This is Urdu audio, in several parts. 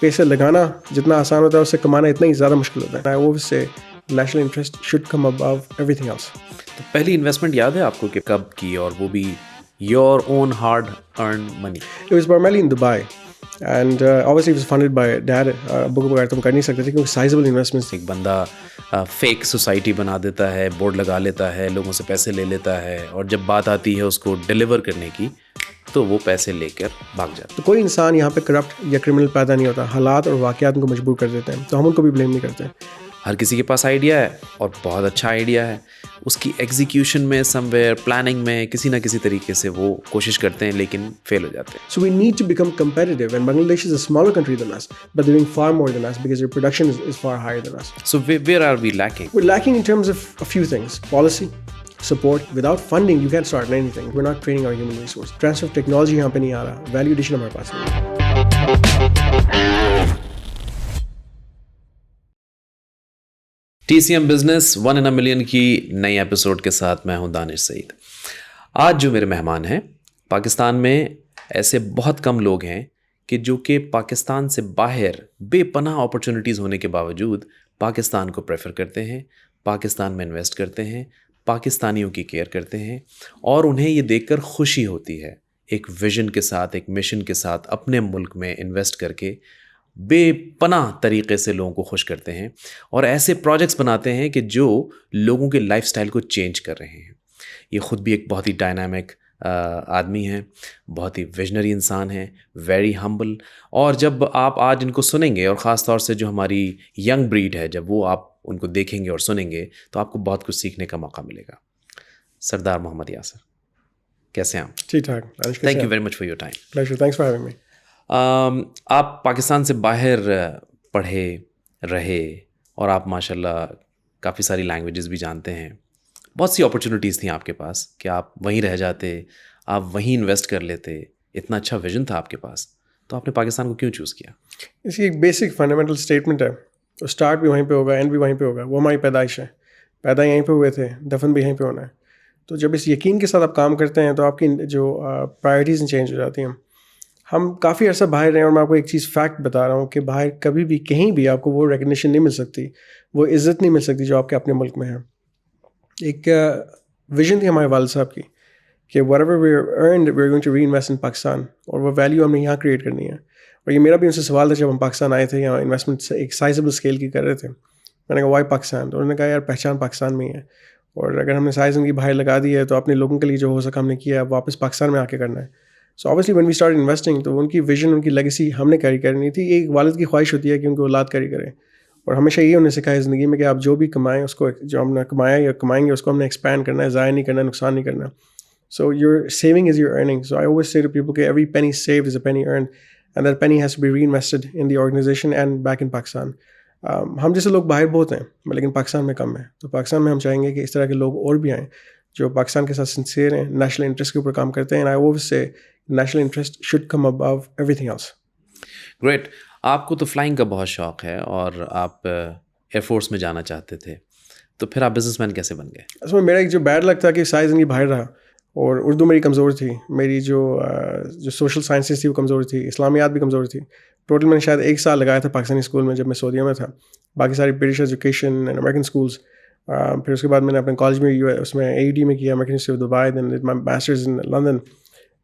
پیسے لگانا جتنا آسان ہوتا ہے اس سے کمانا اتنا ہی زیادہ مشکل ہوتا ہے. وہ سے national interest should come above everything else. تو پہلی انویسٹمنٹ یاد ہے آپ کو کہ کب کی، اور وہ بھی your own hard earn money? It was primarily in Dubai and obviously it was funded by dad. ابو کو بغیر تم کر نہیں سکتے تھے کیونکہ سائزبل انویسٹمنٹس. ایک بندہ فیک سوسائٹی بنا دیتا ہے، بورڈ لگا لیتا ہے، لوگوں سے پیسے لے لیتا ہے، اور جب بات آتی ہے اس کو ڈیلیور کرنے کی تو وہ پیسے لے کر بھاگ جاتا ہے. تو کوئی انسان یہاں پہ کرپٹ یا کرمنل پیدا نہیں ہوتا، حالات اور واقعات ان کو مجبور کر دیتے ہیں، تو ہم ان کو بھی بلیم نہیں کرتے. ہر کسی کے پاس آئیڈیا ہے اور بہت اچھا آئیڈیا ہے، اس کی ایگزیکیوشن میں سم ویئر پلاننگ میں کسی نہ کسی طریقے سے وہ کوشش کرتے ہیں لیکن فیل ہو جاتے ہیں. So we need to become competitive, and Bangladesh is a smaller country than us, but they're doing far more than us because their production is far higher than us. So where are we lacking? We're lacking in terms of a few things: policy, support. Without funding, you can't start anything. We're not training our human resource. Transfer of technology یہاں پہ نہیں آ رہا. Value addition ہمارے پاس نہیں ہے. TCM business 1 in a million کی نئی ایپیسوڈ کے ساتھ میں ہوں دانش سعید. آج جو میرے مہمان ہیں، پاکستان میں ایسے بہت کم لوگ ہیں جو کہ پاکستان سے باہر بے پناہ اپرچونیٹیز ہونے کے باوجود پاکستان کو پریفر کرتے ہیں، پاکستان میں انویسٹ کرتے ہیں، پاکستانیوں کی کیئر کرتے ہیں، اور انہیں یہ دیکھ کر خوشی ہوتی ہے ایک ویژن کے ساتھ، ایک مشن کے ساتھ اپنے ملک میں انویسٹ کر کے بے پناہ طریقے سے لوگوں کو خوش کرتے ہیں اور ایسے پروجیکٹس بناتے ہیں کہ جو لوگوں کے لائف سٹائل کو چینج کر رہے ہیں. یہ خود بھی ایک بہت ہی ڈائنامک آدمی ہیں، بہت ہی ویژنری انسان ہیں، ویری ہمبل. اور جب آپ آج ان کو سنیں گے، اور خاص طور سے جو ہماری ینگ بریڈ ہے، جب وہ آپ ان کو دیکھیں گے اور سنیں گے تو آپ کو بہت کچھ سیکھنے کا موقع ملے گا. سردار محمد یاسر، کیسے ہیں آپ؟ ٹھیک ٹھاک. Thank you very much for your time. Pleasure. Thanks for having me. آپ پاکستان سے باہر پڑھے رہے اور آپ ماشاء اللہ کافی ساری لینگویجز بھی جانتے ہیں. بہت سی اپرچونیٹیز تھیں آپ کے پاس کہ آپ وہیں رہ جاتے، آپ وہیں انویسٹ کر لیتے، اتنا اچھا ویژن تھا آپ کے پاس، تو آپ نے پاکستان کو کیوں چوز کیا؟ اس کی ایک بیسک فنڈامنٹل اسٹیٹمنٹ ہے. اسٹارٹ بھی وہیں پہ ہوگا، اینڈ بھی وہیں پہ ہوگا. وہ ہماری پیدائش ہے، پیدا یہیں پہ ہوئے تھے، دفن بھی یہیں پہ ہونا ہے. تو جب اس یقین کے ساتھ آپ کام کرتے ہیں تو آپ کی جو پرائرٹیز چینج ہو جاتی ہیں. ہم کافی عرصہ باہر رہے ہیں، اور میں آپ کو ایک چیز فیکٹ بتا رہا ہوں کہ باہر کبھی بھی کہیں بھی آپ کو وہ ریکگنیشن نہیں مل سکتی، وہ عزت نہیں مل سکتی جو آپ کے اپنے ملک میں ہے. ایک ویژن تھی ہمارے والد صاحب کی کہ whatever we earned we are going to reinvest in Pakistan, اور وہ ویلیو ہم نے یہاں کریٹ کرنی ہے. اور یہ میرا بھی ان سے سوال تھا جب ہم پاکستان آئے تھے، یہاں انویسٹمنٹ ایک سائزبل اسکیل کی کر رہے تھے. میں نے کہا وائی پاکستان؟ تو انہوں نے کہا یار پہچان پاکستان میں ہی ہے، اور اگر ہم نے سائز ان کی باہر لگا دی ہے تو اپنے لوگوں کے لیے جو ہو سکا ہم نے کیا ہے، واپس پاکستان میں آ کے کرنا ہے. سو obviously when we started investing تو ان کی ویژن، ان کی لیگیسی ہم نے کیری کرنی تھی. ایک والد کی خواہش ہوتی ہے کہ ان کو اولاد کیری کرے، اور ہمیشہ یہ انہوں نے سکھایا زندگی میں کہ آپ جو بھی کمائیں اس کو، جو ہم نے کمایا یا کمائیں گے اس کو ہم نے ایکسپینڈ کرنا ہے، ضائع نہیں کرنا، نقصان نہیں کرنا. سو your saving is your earning. So I always say to people کہ every penny saved is a penny earned, and that penny has to be reinvested in the organization and back in Pakistan. ہم جیسے لوگ باہر بہت ہیں لیکن پاکستان میں کم ہیں. تو پاکستان میں ہم چاہیں گے کہ اس طرح کے لوگ اور بھی آئیں جو پاکستان کے ساتھ سنسیئر ہیں، نیشنل انٹرسٹ کے اوپر کام کرتے ہیں. And I always say national interest should come above everything else. Great. آپ کو تو فلائنگ کا بہت شوق ہے اور آپ ایئر فورس میں جانا چاہتے تھے، تو پھر آپ بزنس مین کیسے بن گئے؟ اس میں میرا ایک جو بیڈ لک تھا کہ ساری زندگی باہر رہا، اور اردو میری کمزور تھی، میری جو سوشل سائنسز تھی وہ کمزور تھی، اسلامیات بھی کمزور تھی. ٹوٹل میں نے شاید 1 سال لگایا تھا پاکستانی اسکول میں جب میں سعودیہ میں تھا. باقی ساری British education and American schools. پھر اس کے بعد میں نے اپنے کالج میں اس میں AED میں کیا، American University of Dubai, then my masters in London.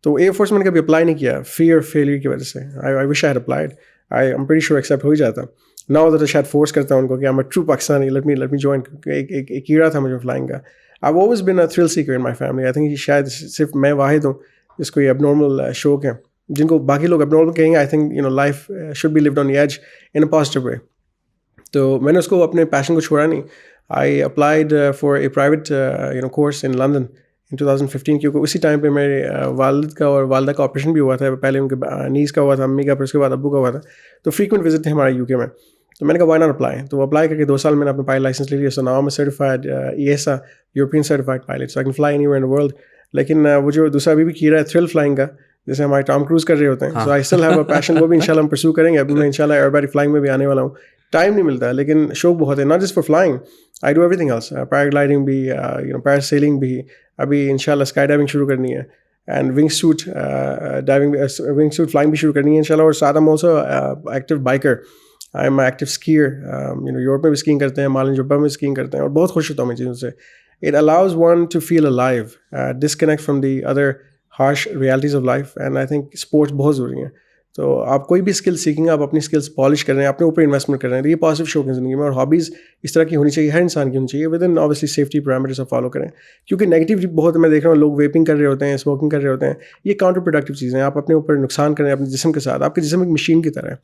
تو ایئر فورس میں نے کبھی اپلائی نہیں کیا، فیئر فیلئر کی وجہ سے. I wish I had applied. I am pretty sure accept ہو ہی جاتا. ناؤ دیٹ شاید فورس کرتا ہوں ان کو کہ I am a true Pakistani, let me join. ایک کیڑا تھا مجھے فلائنگ کا. I always been a thrill Sikar in my family. I think شاید صرف میں واحد ہوں جس کو یہ اب نارمل شوق ہے، جن کو باقی لوگ اب نارمل کہیں گے. I think life should be lived on the edge in a positive way. تو میں نے اس کو اپنے پیشن کو چھوڑا نہیں. I applied for a private course in London in 2015، کیونکہ اسی ٹائم پہ میرے والد کا اور والدہ کا آپریشن بھی ہوا تھا. پہلے ان کے نیز کا ہوا تھا، امی کا، پھر اس کے بعد ابو کا ہوا تھا. تو فریکوینٹ وزٹ تھے ہمارے UK میں. تو میں نے کہا وائی ناٹ اپلائی. تو وہ اپلائی کر کے 2 سال میں نے اپنا پائلٹ لائسنس لے لیا. So now I'm a certified EASA European certified pilot, so I can fly anywhere in the world. لیکن وہ جو دوسرا ابھی بھی کیڑا ہے تھرل فلائنگ کا، جیسے ہمارے ٹام کروز کر رہے ہوتے ہیں، سو آئی اسٹل ہیو اے پیشن. وہ بھی انشاءاللہ ہم پرسو کریں گے. ابھی میں انشاءاللہ ایئر بیٹک فلائنگ میں بھی آنے والا ہوں ٹائم نہیں ملتا, لیکن شوق بہت ہے, not just for flying, I do everything else, paragliding بھی, پیرا سیلنگ بھی, ابھی ان شاء اللہ اسکائی ڈائیونگ شروع کرنی ہے, اینڈ ونگ سوٹ فلائنگ بھی شروع کرنی ہے ان شاء اللہ. اور ساتھ I'm also active biker, I am active skier, Europe میں بھی اسکیئنگ کرتے ہیں, مالن جوبا میں اسکیئنگ کرتے ہیں, اور بہت خوش ہوتا ہوں میں چیزوں سے. It allows one to feel alive, disconnect from the other harsh realities of life, and I think sports بہت ضروری ہیں. تو آپ کوئی بھی اسکل سیکھیں گے, آپ اپنی اسکلس پالش کر رہے ہیں, اپنے اوپر انویسٹمنٹ کر رہے ہیں, تو یہ پازیٹیو شوق ہے زندگی میں. اور ہابیز اس طرح کی ہونی چاہیے, ہر انسان کی ہونی چاہیے, with in obviously safety parameters آپ فالو کریں. کیونکہ نیگیٹیو بہت میں دیکھ رہا ہوں, لوگ ویپنگ کر رہے ہوتے ہیں, اسموکنگ کر رہے ہوتے ہیں, یہ کاؤنٹر پروڈکٹیو چیزیں ہیں. آپ اپنے اوپر نقصان کریں اپنے جسم کے ساتھ. آپ کے جسم ایک مشین کی طرح ہے,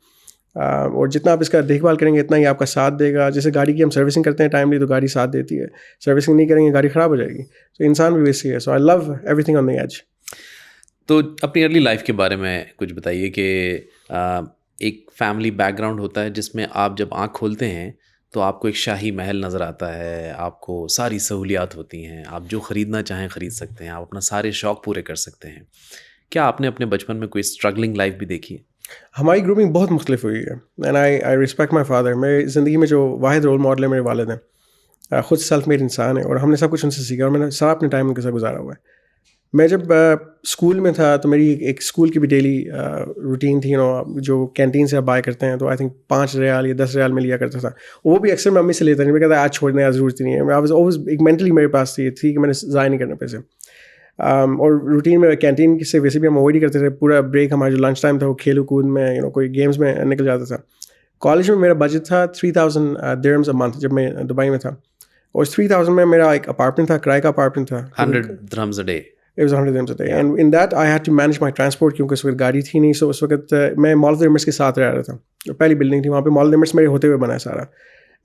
اور جتنا آپ اس کا دیکھ بھال کریں گے اتنا ہی آپ کا ساتھ دے گا. جیسے گاڑی کی ہم سروسنگ کرتے ہیں ٹائملی, تو گاڑی ساتھ دیتی ہے. سروسنگ نہیں کریں گے گاڑی خراب ہو جائے گی. تو انسان بھی ویسے ہی ہے. So I love everything on the edge. تو اپنی ارلی لائف کے بارے میں کچھ بتائیے کہ ایک فیملی بیک گراؤنڈ ہوتا ہے جس میں آپ جب آنکھ کھولتے ہیں تو آپ کو ایک شاہی محل نظر آتا ہے, آپ کو ساری سہولیات ہوتی ہیں, آپ جو خریدنا چاہیں خرید سکتے ہیں, آپ اپنا سارے شوق پورے کر سکتے ہیں. کیا آپ نے اپنے بچپن میں کوئی اسٹرگلنگ لائف بھی دیکھی ہے؟ ہماری گرومنگ بہت مختلف ہوئی ہے, and I respect my father. میری زندگی میں جو واحد رول ماڈل ہے میرے والد ہیں, خود سیلف میڈ انسان ہے, اور ہم نے سب کچھ ان سے سیکھا, اور میں نے سارا اپنے ٹائم ان کے ساتھ گزارا ہوا ہے. میں جب اسکول میں تھا تو میری ایک اسکول کی بھی ڈیلی روٹین تھی, جو کینٹین سے آپ بائی کرتے ہیں, تو آئی تھنک 5 ریال یا 10 ریال میں لیا کرتا تھا. وہ بھی اکثر میں امی سے لیتا نہیں, میں کہتا آج چھوڑنے کی ضرورت نہیں ہے. میں ایک مینٹلی میرے پاس تھی کہ میں نے ضائع نہیں کرنا پیسے. اور روٹین میں کینٹین سے ویسے بھی ہم اوائڈ ہی کرتے تھے. پورا بریک ہمارا جو لنچ ٹائم تھا وہ کھیل کود میں کوئی گیمز میں نکل جاتا تھا. کالج میں میرا بجٹ تھا 3000 درہمز اے منتھ جب میں دبئی میں تھا, اور 3000 میں میرا ایک اپارٹمنٹ تھا, کرائے کا اپارٹمنٹ تھا. 100 درہمز a day. It was 100 dirhams a day. Yeah. And in that I had to manage my transport, کیونکہ اس وقت گاڑی تھی نہیں. سو اس وقت میں مال آف ایمرس کے ساتھ رہ رہا تھا. پہلی بلڈنگ تھی وہاں پہ, مال آف ایمرس میرے ہوتے ہوئے بنا ہے سارا.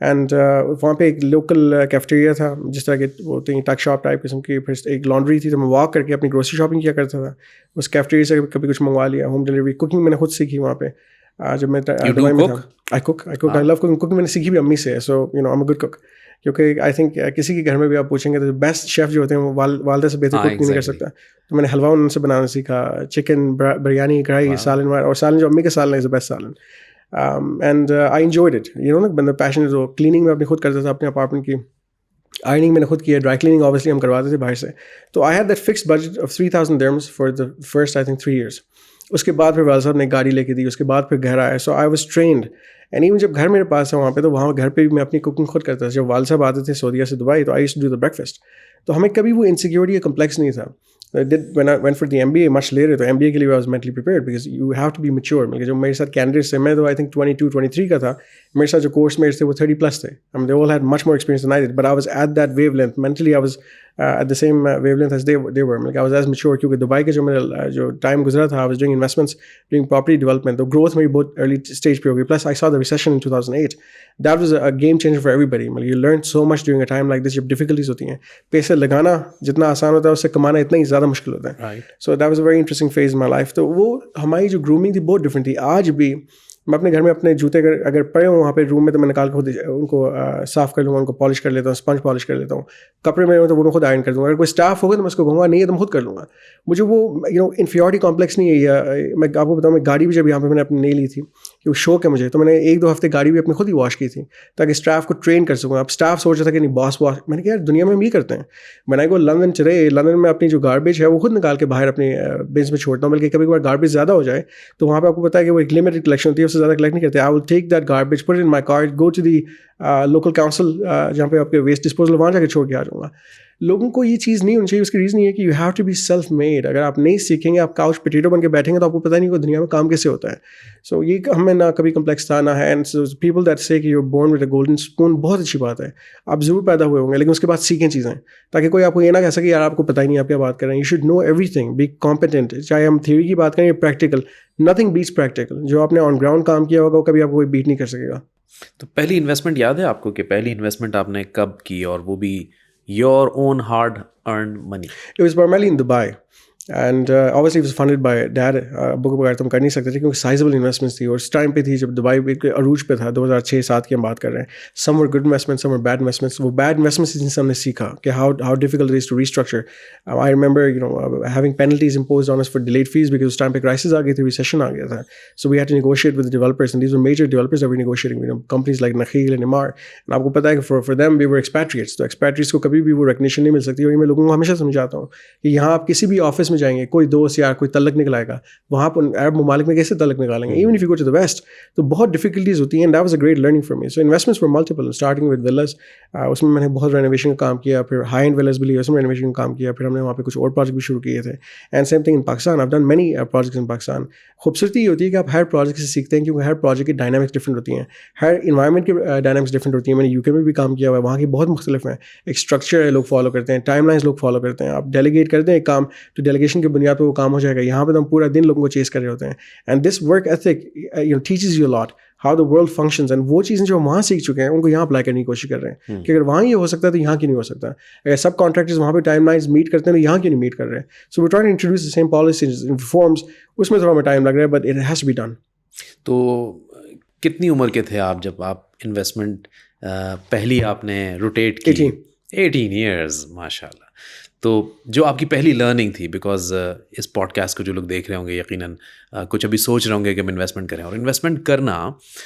اینڈ وہاں پہ ایک لوکل کیفٹیریا تھا, جس طرح کے وہ ہوتے ہیں ٹک شاپ ٹائپ قسم کی. پھر ایک لانڈری تھی, تو میں واک کر کے اپنی گروسری شاپنگ کیا کرتا تھا. اس کیفٹیریا سے کبھی کچھ منگوا لیا, ہوم ڈلیوری. کوکنگ میں نے خود سیکھی وہاں پہ جب میں دبئی میں تھا. آئی لو کوکنگ میں نے سیکھی بھی امی سے. سو I'm a good cook. کیونکہ آئی تھنک کسی کے گھر میں بھی آپ پوچھیں گے تو بیسٹ شیف جو ہوتے ہیں وہ والدہ سے بہتر کوک نہیں کر سکتا. تو میں نے حلوہ ان سے بنانا سیکھا, چکن بریانی, کڑھائی, سالن, اور سالن جو امی کا سالن از دا بیسٹ سالن. And I enjoyed it. بندہ پیشن جو کلیننگ میں اپنی خود کرتا تھا اپنے اپارٹمنٹ کی. آئرننگ میں نے خود کیا, ڈرائی کلیننگ اوبیسلی ہم کرواتے تھے باہر سے. تو I had that fixed budget of 3000 dirhams for the first I think 3 years. اس کے بعد پھر والد صاحب نے گاڑی لے کے دی, اس کے بعد پھر گھر آیا. So I was trained. And even جب گھر میرے پاس ہے وہاں پہ, تو وہاں گھر پہ بھی میں اپنی کوکنگ خود کرتا تھا. جب والد صاحب آتے تھے سعودیہ سے دبئی, تو I used to do the breakfast. تو ہمیں کبھی وہ انسیکیورٹی یا کمپلیکس نہیں تھا. When I went for the MBA much later, تو MBA کے لیے I was mentally prepared because you have to be mature. مطلب جو میرے ساتھ کینڈیڈیٹس تھے, میں تو I think 22-23 کا تھا, میرے ساتھ جو کورس میٹس تھے وہ 30+ تھے. I mean they all had much more experience than I did, but I was at that wavelength. Mentally I was at the same wavelength as they were. Like I was as mature, کیونکہ دبئی کا جو میرا جو ٹائم گزرا تھا, I was doing investments, doing property development. تو growth میری بہت early stage پہ ہو گئی. Plus I saw the recession in 2008. That was a game changer for everybody. مطلب you learn so much during a time like this. جب difficulties ہوتی ہیں, پیسے لگانا جتنا آسان ہوتا ہے اس سے کمانا اتنا ہی زیادہ مشکل ہوتا ہے. So that was a very interesting phase in my life. تو وہ ہماری جو grooming تھی بہت different تھی. آج بھی میں اپنے گھر میں اپنے جوتے اگر پڑے ہوں وہاں پہ روم میں, تو میں نکال کے خود ان کو صاف کر لوں گا, ان کو پالش کر لیتا ہوں, اسپنج پالش کر لیتا ہوں. کپڑے میں تو وہ میں خود آئرن کر دوں گا. اگر کوئی اسٹاف ہوگا تو میں اس کو کہوں گا نہیں ہے تو میں خود کر لوں گا. مجھے وہ انفیریورٹی کمپلیکس نہیں ہے. میں آپ کو بتاؤں, میں گاڑی بھی جب یہاں پہ میں نے اپنی نہیں لی تھی, کہ وہ شوق ہے مجھے, تو میں نے 1-2 ہفتے گاڑی بھی اپنی خود ہی واش کی تھی تاکہ اسٹاف کو ٹرین کر سکوں. اب اسٹاف سوچ رہا تھا کہ نہیں باس واش. میں نے کہا یار دنیا میں ہم یہ کرتے ہیں. میں نے کہا لندن چلے, لندن میں اپنی جو گاربیج ہے وہ خود نکال کے باہر اپنی بنس میں چھوڑتا ہوں. بلکہ کبھی کبھار گاربیج زیادہ ہو جائے تو وہاں پہ آپ کو پتا ہے کہ وہ ایک لمیٹڈ کلیکشن ہوتی ہے, اس سے زیادہ کلیکٹ نہیں کرتے. I will take that garbage, put it in my car, go to the local council جہاں پہ آپ کے ویسٹ ڈسپوزل, وہاں جا کے چھوڑ کے آ جاؤں گا. لوگوں کو یہ چیز نہیں ہونی چاہیے. اس کی ریزن یہ ہے کہ you have to be self made. اگر آپ نہیں سیکھیں گے, آپ کاؤچ پوٹیٹو بن کے بیٹھیں گے, تو آپ کو پتہ نہیں کہ دنیا میں کام کیسے ہوتا ہے. سو یہ ہمیں نہ کبھی کمپلیکس تھا نہ ہے. اینڈ پیپل دیٹ سے کہ you born with a golden spoon, بہت اچھی بات ہے. آپ ضرور پیدا ہوئے ہوں گے, لیکن اس کے بعد سیکھیں چیزیں, تاکہ کوئی آپ کو یہ نہ کہہ سکے یار آپ کو پتہ ہی نہیں آپ کیا بات کر رہے ہیں. You should know everything, be competent. چاہے ہم تھیوری کی بات کریں یا پریکٹیکل, نتھنگ بیٹس پریکٹیکل. جو آپ نے آن گراؤنڈ کام کیا ہوگا وہ کبھی آپ کو کوئی بیٹ نہیں کر سکے گا. تو پہلی انویسٹمنٹ یاد ہے آپ کو, کہ پہلی انویسٹمنٹ آپ نے کب کی, اور وہ بھی your own hard earned money? It was primarily in Dubai. And obviously it was funded by dad. ابو کے بغیر تو ہم کر نہیں سکتے تھے کیونکہ سائزبل انویسٹمنٹس تھی اور اس ٹائم پہ تھی جب دبئی ایک عروج پہ تھا 2006-7 کی ہم بات کر رہے ہیں. Some were good investment, some were bad investments. وہ بیڈ انویسٹمنٹس جن سے ہم نے سیکھا کہ how difficult it is to restructure. I remember having penalties imposed on us for delayed fees because اس ٹائم پہ کرائسس آ گئی تھی, ریسیشن آ گیا تھا. So we had to negotiate with the developers and these were major developers that we were negotiating with, companies like Nakheel and Emaar. And آپ کو پتا ہے کہ for them we were expatriates. تو expatriates کو کبھی بھی وہ recognition نہیں مل سکتی. اور یہ میں لوگوں کو ہمیشہ سمجھاتا ہوں کہ یہاں آپ کسی بھی آفس میں جائیں گے, کوئی دوست یا کوئی تعلق نکل آئے گا, وہاں پر عرب ممالک میں کیسے تعلق نکالیں گے, even if you go to the west, تو بہت ڈفیکلٹیز ہوتی ہیں. And that was a great learning for me. So investments for multiple, starting with villas, اس میں میں نے بہت رینویشن کا کام کیا, پھر ہائی اینڈ ویلاز بھی لیے, اس میں رینویشن کا کام کیا, پھر ہم نے وہاں پہ کچھ اور پروجیکٹ بھی شروع کیے تھے. And same thing in Pakistan, I have done many projects in Pakistan. خوبصورتی یہ ہوتی ہے کہ آپ ہر پروجیکٹ سے سیکھتے ہیں کیونکہ ہر پروجیکٹ کی ڈائنامکس ڈفرینٹ ہوتی ہیں, ہر انوائرمنٹ کی ڈائنامکس ڈفرینٹ ہوتی ہیں. میں نے UK میں بھی کام کیا ہوا ہے, وہاں کی بہت مختلف ہیں. ایک اسٹرکچر ہے لوگ فالو کرتے ہیں, ٹائم لائنس لوگ فالو کرتے ہیں. آپ ڈیلیگیٹ کرتے ہیں ایک کام تو ڈیلیگیشن کی بنیاد پہ وہ کام ہو جائے گا. یہاں پہ تو ہم پورا دن لوگوں کو چیز کر رہے ہوتے ہیں. And this work ethic teaches you lot how the world functions. And وہ چیزیں جو وہاں سیکھ چکے ہیں ان کو یہاں اپلائی کرنے کی کوشش کر رہے ہیں کہ اگر وہاں یہ ہو سکتا ہے تو یہاں کیوں نہیں ہو سکتا. اگر سب کانٹریکٹرز وہاں پہ ٹائم لائنز میٹ کرتے ہیں تو یہاں کیوں نہیں میٹ کر رہے ہیں. So we try to introduce the same policies reforms. اس میں تھوڑا ہمیں ٹائم لگ رہا ہے but it has to be done. تو کتنی عمر کے تھے آپ جب آپ انویسٹمنٹ پہلی آپ نے روٹیٹ کی؟ 18 ایئرز, ماشاء اللہ. تو جو آپ کی پہلی لرننگ تھی, بیکاز اس پوڈ کاسٹ کو جو لوگ دیکھ رہے ہوں گے یقیناً کچھ ابھی سوچ رہے ہوں گے کہ ہم انویسٹمنٹ کریں, اور انویسٹمنٹ کرنا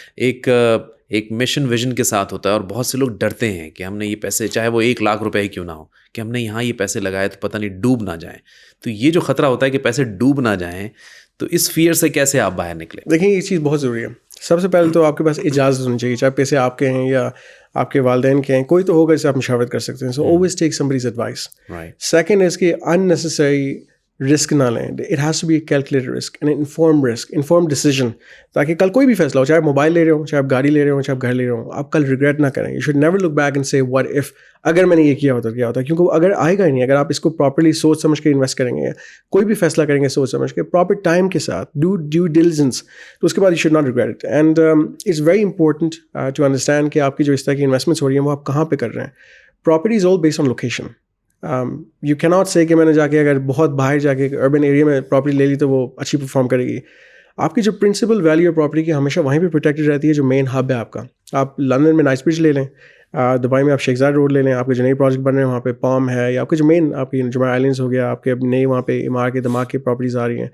ایک مشن ویژن کے ساتھ ہوتا ہے. اور بہت سے لوگ ڈرتے ہیں کہ ہم نے یہ پیسے, چاہے وہ 1 لاکھ روپے ہی کیوں نہ ہو, کہ ہم نے یہاں یہ پیسے لگائے تو پتہ نہیں ڈوب نہ جائیں. تو یہ جو خطرہ ہوتا ہے کہ پیسے ڈوب نہ جائیں, تو اس فیئر سے کیسے آپ باہر نکلے؟ دیکھیں یہ چیز بہت ضروری ہے. سب سے پہلے تو آپ کے پاس اجازت ہونی چاہیے, چاہے پیسے آپ کے ہیں یا آپ کے والدین کے ہیں, کوئی تو ہوگا جسے آپ مشاورت کر سکتے ہیں. So always take somebody's advice. Second is کہ unnecessary رسک نہ لیں. It has to be a calculated risk and inform risk, inform decision, تاکہ کل کوئی بھی فیصلہ ہو, چاہے آپ موبائل لے رہے ہوں, چاہے آپ گاڑی لے رہے ہوں, چاہے آپ گھر لے رہے ہوں, آپ کل ریگریٹ نہ کریں. You should never look back and say what if, اگر میں نے یہ کیا ہوتا کیا ہوتا, کیونکہ وہ اگر آئے گا ہی نہیں. اگر آپ اس کو پراپرلی سوچ سمجھ کے انویسٹ کریں گے, کوئی بھی فیصلہ کریں گے سوچ سمجھ کے, پراپر ٹائم کے ساتھ, ڈو ڈیو ڈیلیجنس, تو اس کے بعد you should not regret it. And it's very important to understand کہ آپ کی جو اس طرح کی انویسٹمنٹس ہو رہی ہیں وہ آپ کہاں پہ کر رہے ہیں. Property is all based on location. You کی ناٹ سے کہ میں نے جا کے اگر بہت باہر جا کے اربن ایریا میں پراپرٹی لے لی تو وہ اچھی پرفارم کرے گی. آپ کی جو پرنسپل ویلیو پراپرٹی کی ہمیشہ وہیں پہ پروٹیکٹڈ رہتی ہے جو مین ہب ہے آپ کا. آپ لندن میں نائس برج لے لیں, دبئی میں آپ شیخ زاید روڈ لے لیں, آپ کے جو نئے پروجیکٹ بن رہے ہیں وہاں پہ پام ہے, یا آپ کے جو مین آپ کی جمعہ آئلینڈس ہو گیا, آپ کے نئے وہاں پہ امار کے دماغ کی پراپرٹیز آ رہی ہیں.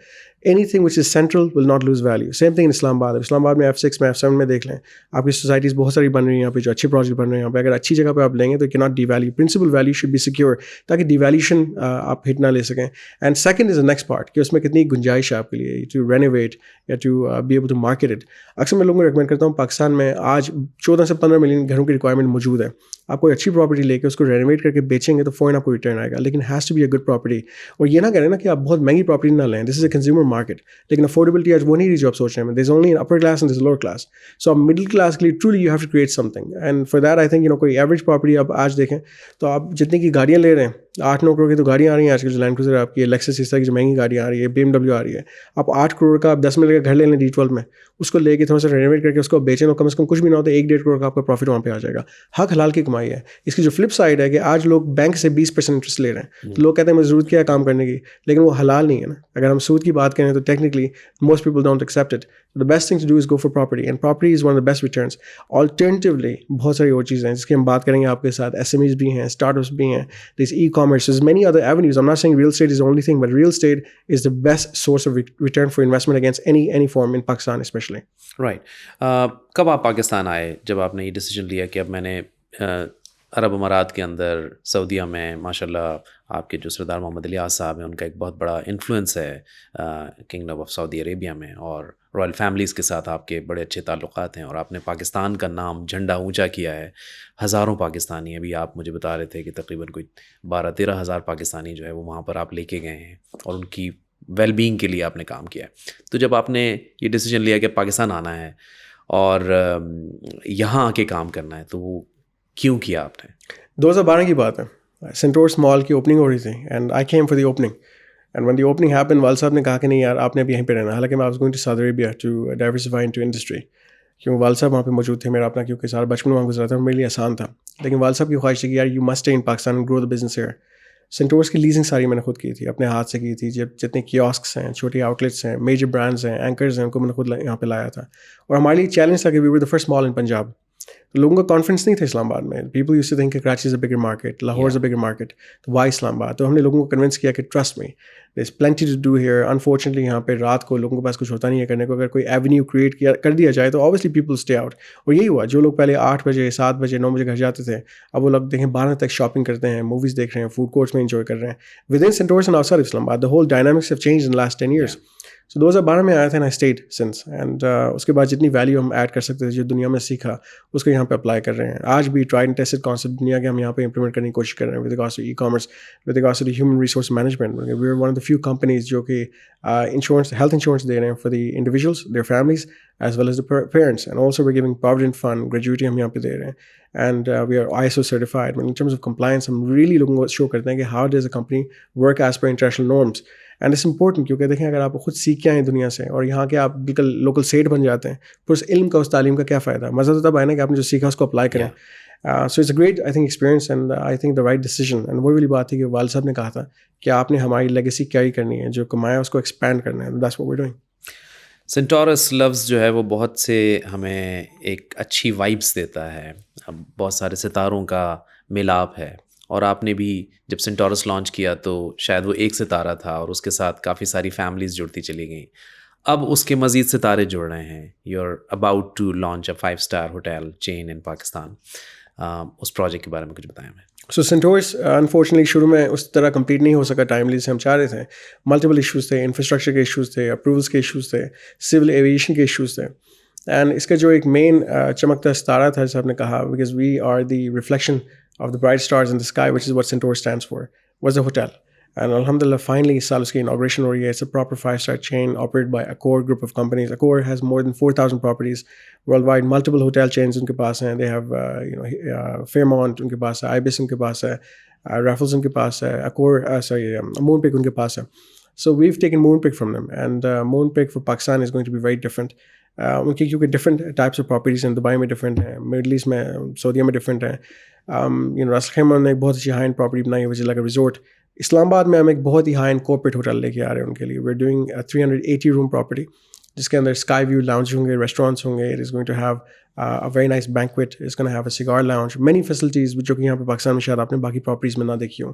Anything which is central will not lose value. Same thing in Islamabad. اسلام آباد میں F6 میں F7 میں دیکھ لیں, آپ کی سوسائٹیز بہت ساری بن رہی ہیں یہاں پہ جو اچھے پروجیکٹ بن رہے ہیں یہاں پہ. اگر اچھی جگہ پہ آپ لیں گے تو cannot devalue. Principal value should be secure, تاکہ ڈی ویلیوشن آپ ہٹ نہ لے سکیں. And second is the next part کہ اس میں کتنی گنجائش ہے آپ کے لیے ٹو رینویٹ یا to be able to market it. اکثر میں لوگوں کو ریکمینڈ کرتا ہوں, پاکستان میں آج 14 سے 15 ملین گھروں کی ریکوائرمنٹ موجود ہے. آپ کوئی اچھی پراپرٹی لے کے اس کو رینویٹ کر کے بیچیں گے تو فوراً آپ کو ریٹرن آئے گا, لیکن has to be a good property. اور یہ نہ کریں نا کہ آپ بہت مہنگی پراپرٹی نہ لیں. This is a consumer market, لیکن افورڈیبلٹی آج وہ نہیں رہی جو آپ سوچ رہے ہیں. There is only an upper class and there is lower class. So آپ مڈل کلاس کے لیے truly you have to create something, and for that I think کوئی ایوریج پراپرٹی آپ آج دیکھیں تو آپ جتنے کی گاڑیاں لے رہے ہیں, 8-9 کروڑ کی تو گاڑیاں آ رہی ہیں آج کل. جو لینڈ کروزر آپ کی, لیکسس اس طرح کی جو مہنگی گاڑیاں آ رہی ہے, BMW آ رہی ہے. آپ 8 کروڑ کا آپ 10 ملے کا گھر لے لیں D12 میں, اس کو لے کے تھوڑا سا رینویٹ کر کے اس کو بیچیں تو کم از کم کچھ بھی نہ ہوتا 1-1.5 کروڑ کا آپ کا پروفٹ وہاں پہ آ جائے گا. حق حلال کی کمائی ہے. اس کی جو فلپ سائڈ ہے کہ آج لوگ بینک سے 20% انٹرسٹ لے رہے ہیں, تو لوگ کہتے ہیں مجھے ضرورت کیا ہے کام کرنے کی, لیکن وہ حلال نہیں ہے نا. اگر ہم سود کی بات کریں تو technically most people don't accept it. The best thing to do is go for property, and property is one of the best returns. Alternatively بہت ساری اور چیزیں ہیں جس کی ہم بات کریں گے آپ کے ساتھ. SMEs بھی ہیں, اسٹارٹ اپس بھی ہیں, there's e-commerce, there's many other avenues. I'm not saying real estate is the only thing, but real estate is the best source of return for investment against any form in Pakistan especially. Right. کب آپ پاکستان آئے جب آپ نے یہ ڈیسیجن لیا کہ اب میں نے عرب امارات کے اندر سعودیہ میں ماشاء اللہ آپ کے جو سردار محمد الیاس صاحب ہیں ان کا ایک بہت بڑا انفلوئنس ہے کنگڈم آف سعودی عربیہ میں, اور رائل فیملیز کے ساتھ آپ کے بڑے اچھے تعلقات ہیں, اور آپ نے پاکستان کا نام جھنڈا اونچا کیا ہے. ہزاروں پاکستانی, ابھی آپ مجھے بتا رہے تھے کہ تقریباً کوئی 12-13 ہزار پاکستانی جو ہے وہ وہاں پر آپ لے کے گئے ہیں, اور ان کی ویل بینگ کے لیے آپ نے کام کیا ہے. تو جب آپ نے یہ ڈیسیجن لیا کہ پاکستان آنا ہے اور یہاں آ کے کام کرنا ہے, تو وہ کیوں کیا آپ نے؟ 2012 کی بات ہے, سینٹورس مال کی اوپننگ ہو رہی تھی, and I came for the opening. And one the opening happen, والد صاحب نے کہا کہ نہیں یار آپ نے اب یہیں پہ رہنا. حالانکہ میں was going to Saudi Arabia to diversify into industry, کیونکہ والد صاحب وہاں پہ موجود تھے. میرا اپنا کیونکہ سارا بچپن وہاں گزرا تھا, میرے لیے آسان تھا. لیکن والد صاحب کی خواہش تھی کہ یار you must stay in Pakistan and grow the business here. Centaurus کی لیزنگ ساری میں نے خود کی تھی, اپنے ہاتھ سے کی تھی. جتنے کیوسکس ہیں, چھوٹی آؤٹلیٹس ہیں, میجر برانڈز ہیں, اینکرز ہیں, ان کو میں نے خود یہاں پہ لایا تھا. اور ہمارے لیے چیلنج تھا کہ وی ور دا فرسٹ مال ان پنجاب. تو لوگوں کا کانفیڈنس نہیں تھا اسلام آباد میں. پیپل یوزڈ ٹو تھنک کہ Karachi is a bigger market, Lahore is a bigger market, تو وائی اسلام آباد. تو ہم نے لوگوں کو کنونس کیا کہ trust me, there is plenty to do here. Unfortunately یہاں پہ رات کو لوگوں کے پاس کچھ ہوتا نہیں ہے کرنے کو. اگر کوئی ایونیو کریٹ کر دیا جائے تو آبویسلی پیپل اسٹے آؤٹ. اور یہی ہوا, جو لوگ پہلے 8 بجے 7 بجے 9 بجے گھر جاتے تھے, اب وہ لوگ دیکھیں 12 تک شاپنگ کرتے ہیں, موویز دیکھ رہے ہیں, فوڈ کورٹس میں انجوائے کر رہے ہیں. With in Centaurus and outside Islamabad, the whole dynamics have changed in last 10 years. So 2012 میں آیا تھا نا اسٹیٹ سنس, اینڈ اس کے بعد جتنی ویلیو ہم ایڈ کر سکتے تھے, جو دنیا میں سیکھا, اس کو یہاں پہ اپلائی کر رہے ہیں. آج بھی ٹرائی اینڈ ٹیسٹڈ کانسیپٹ دنیا کے ہم یہاں پہ امپلیمنٹ کرنے کی کوشش کر رہے ہیں with regards to e commerce, with regards to human resource management. We are one of the few companies جو کہ انشورنس, ہیلتھ انشورنس دے رہے ہیں for the individuals, their families, as well as the parents, and also we giving provident fund, gratuity ہم یہاں پہ دے رہے ہیں. And we are ISO certified. In terms of compliance ہم ریئلی لوگوں کو شو کرتے ہیں کہ how does a company work as per international norms. And it's important, کیونکہ دیکھیں اگر آپ خود سیکھ کے آئیں دنیا سے اور یہاں کے آپ بالکل لوکل سیٹ بن جاتے ہیں, پھر اس علم کا, اس تعلیم کا کیا فائدہ؟ مزہ تو تب آئے نا کہ آپ نے جو سیکھا اس کو اپلائی کریں. So it's a great I think experience, and I think the right decision. And وہی والی بات تھی کہ والد صاحب نے کہا تھا کہ آپ نے ہماری لیگیسی کیری کرنی ہے, جو کمایا اس کو ایکسپینڈ کرنا ہے. That's what we doing. Centaurus لفظ جو ہے وہ بہت سے ہمیں ایک اچھی وائبس دیتا ہے, بہت سارے ستاروں کا ملاپ ہے. اور آپ نے بھی جب سینٹورس لانچ کیا تو شاید وہ ایک ستارہ تھا, اور اس کے ساتھ کافی ساری فیملیز جڑتی چلی گئیں. اب اس کے مزید ستارے جڑ رہے ہیں. You are about to launch a 5-star hotel chain in Pakistan. اس پروجیکٹ کے بارے میں کچھ بتائیں ہمیں. سو سینٹورس انفارچونیٹلی شروع میں اس طرح کمپلیٹ نہیں ہو سکا ٹائملی سے ہم چاہ رہے تھے. ملٹیپل ایشوز تھے, انفراسٹرکچر کے ایشوز تھے, اپروولس کے ایشوز تھے, سول ایویشن کے ایشوز تھے. اینڈ اس کا جو ایک مین چمکتا ستارہ تھا جیسے آپ نے کہا, because we are the reflection of the bright stars in the sky, which is what Centaur stands for, was the hotel. And alhamdulillah, finally is saal uski inauguration ho rahi hai. It's a proper 5-star chain operated by Accor group of companies. Accor has more than 4,000 properties worldwide, multiple hotel chains unke paas hain. They have Fairmont unke paas hai, Ibis unke paas hai, Raffles unke paas hai, Accor Moonpig unke paas hai. So we've taken Moonpig from them, and Moonpig for Pakistan is going to be very different. ان کی کیونکہ ڈفرنٹ ٹائپس آف پراپرٹیز ہیں, دبئی میں ڈفرنٹ ہیں, مڈل ایسٹ میں, سعودیہ میں ڈفرنٹ ہیں. راسل خیمہ نے ایک بہت اچھی ہائی اینڈ پراپرٹی بنائی ہے which is like a resort. اسلام آباد میں ہم ایک بہت ہی ہائی اینڈ کارپوریٹ ہوٹل لے کے آ رہے ہیں ان کے لیے. We are doing 380 room property جس کے اندر اسکائی ویو لاؤنج ہوں گے, ریسٹورینٹس ہوں گے. It is going to have a very nice banquet. It's going to have a cigar lounge, many facilities جو کہ یہاں پہ پاکستان میں شاید آپ نے باقی پراپرٹیز میں نہ دیکھی ہوں.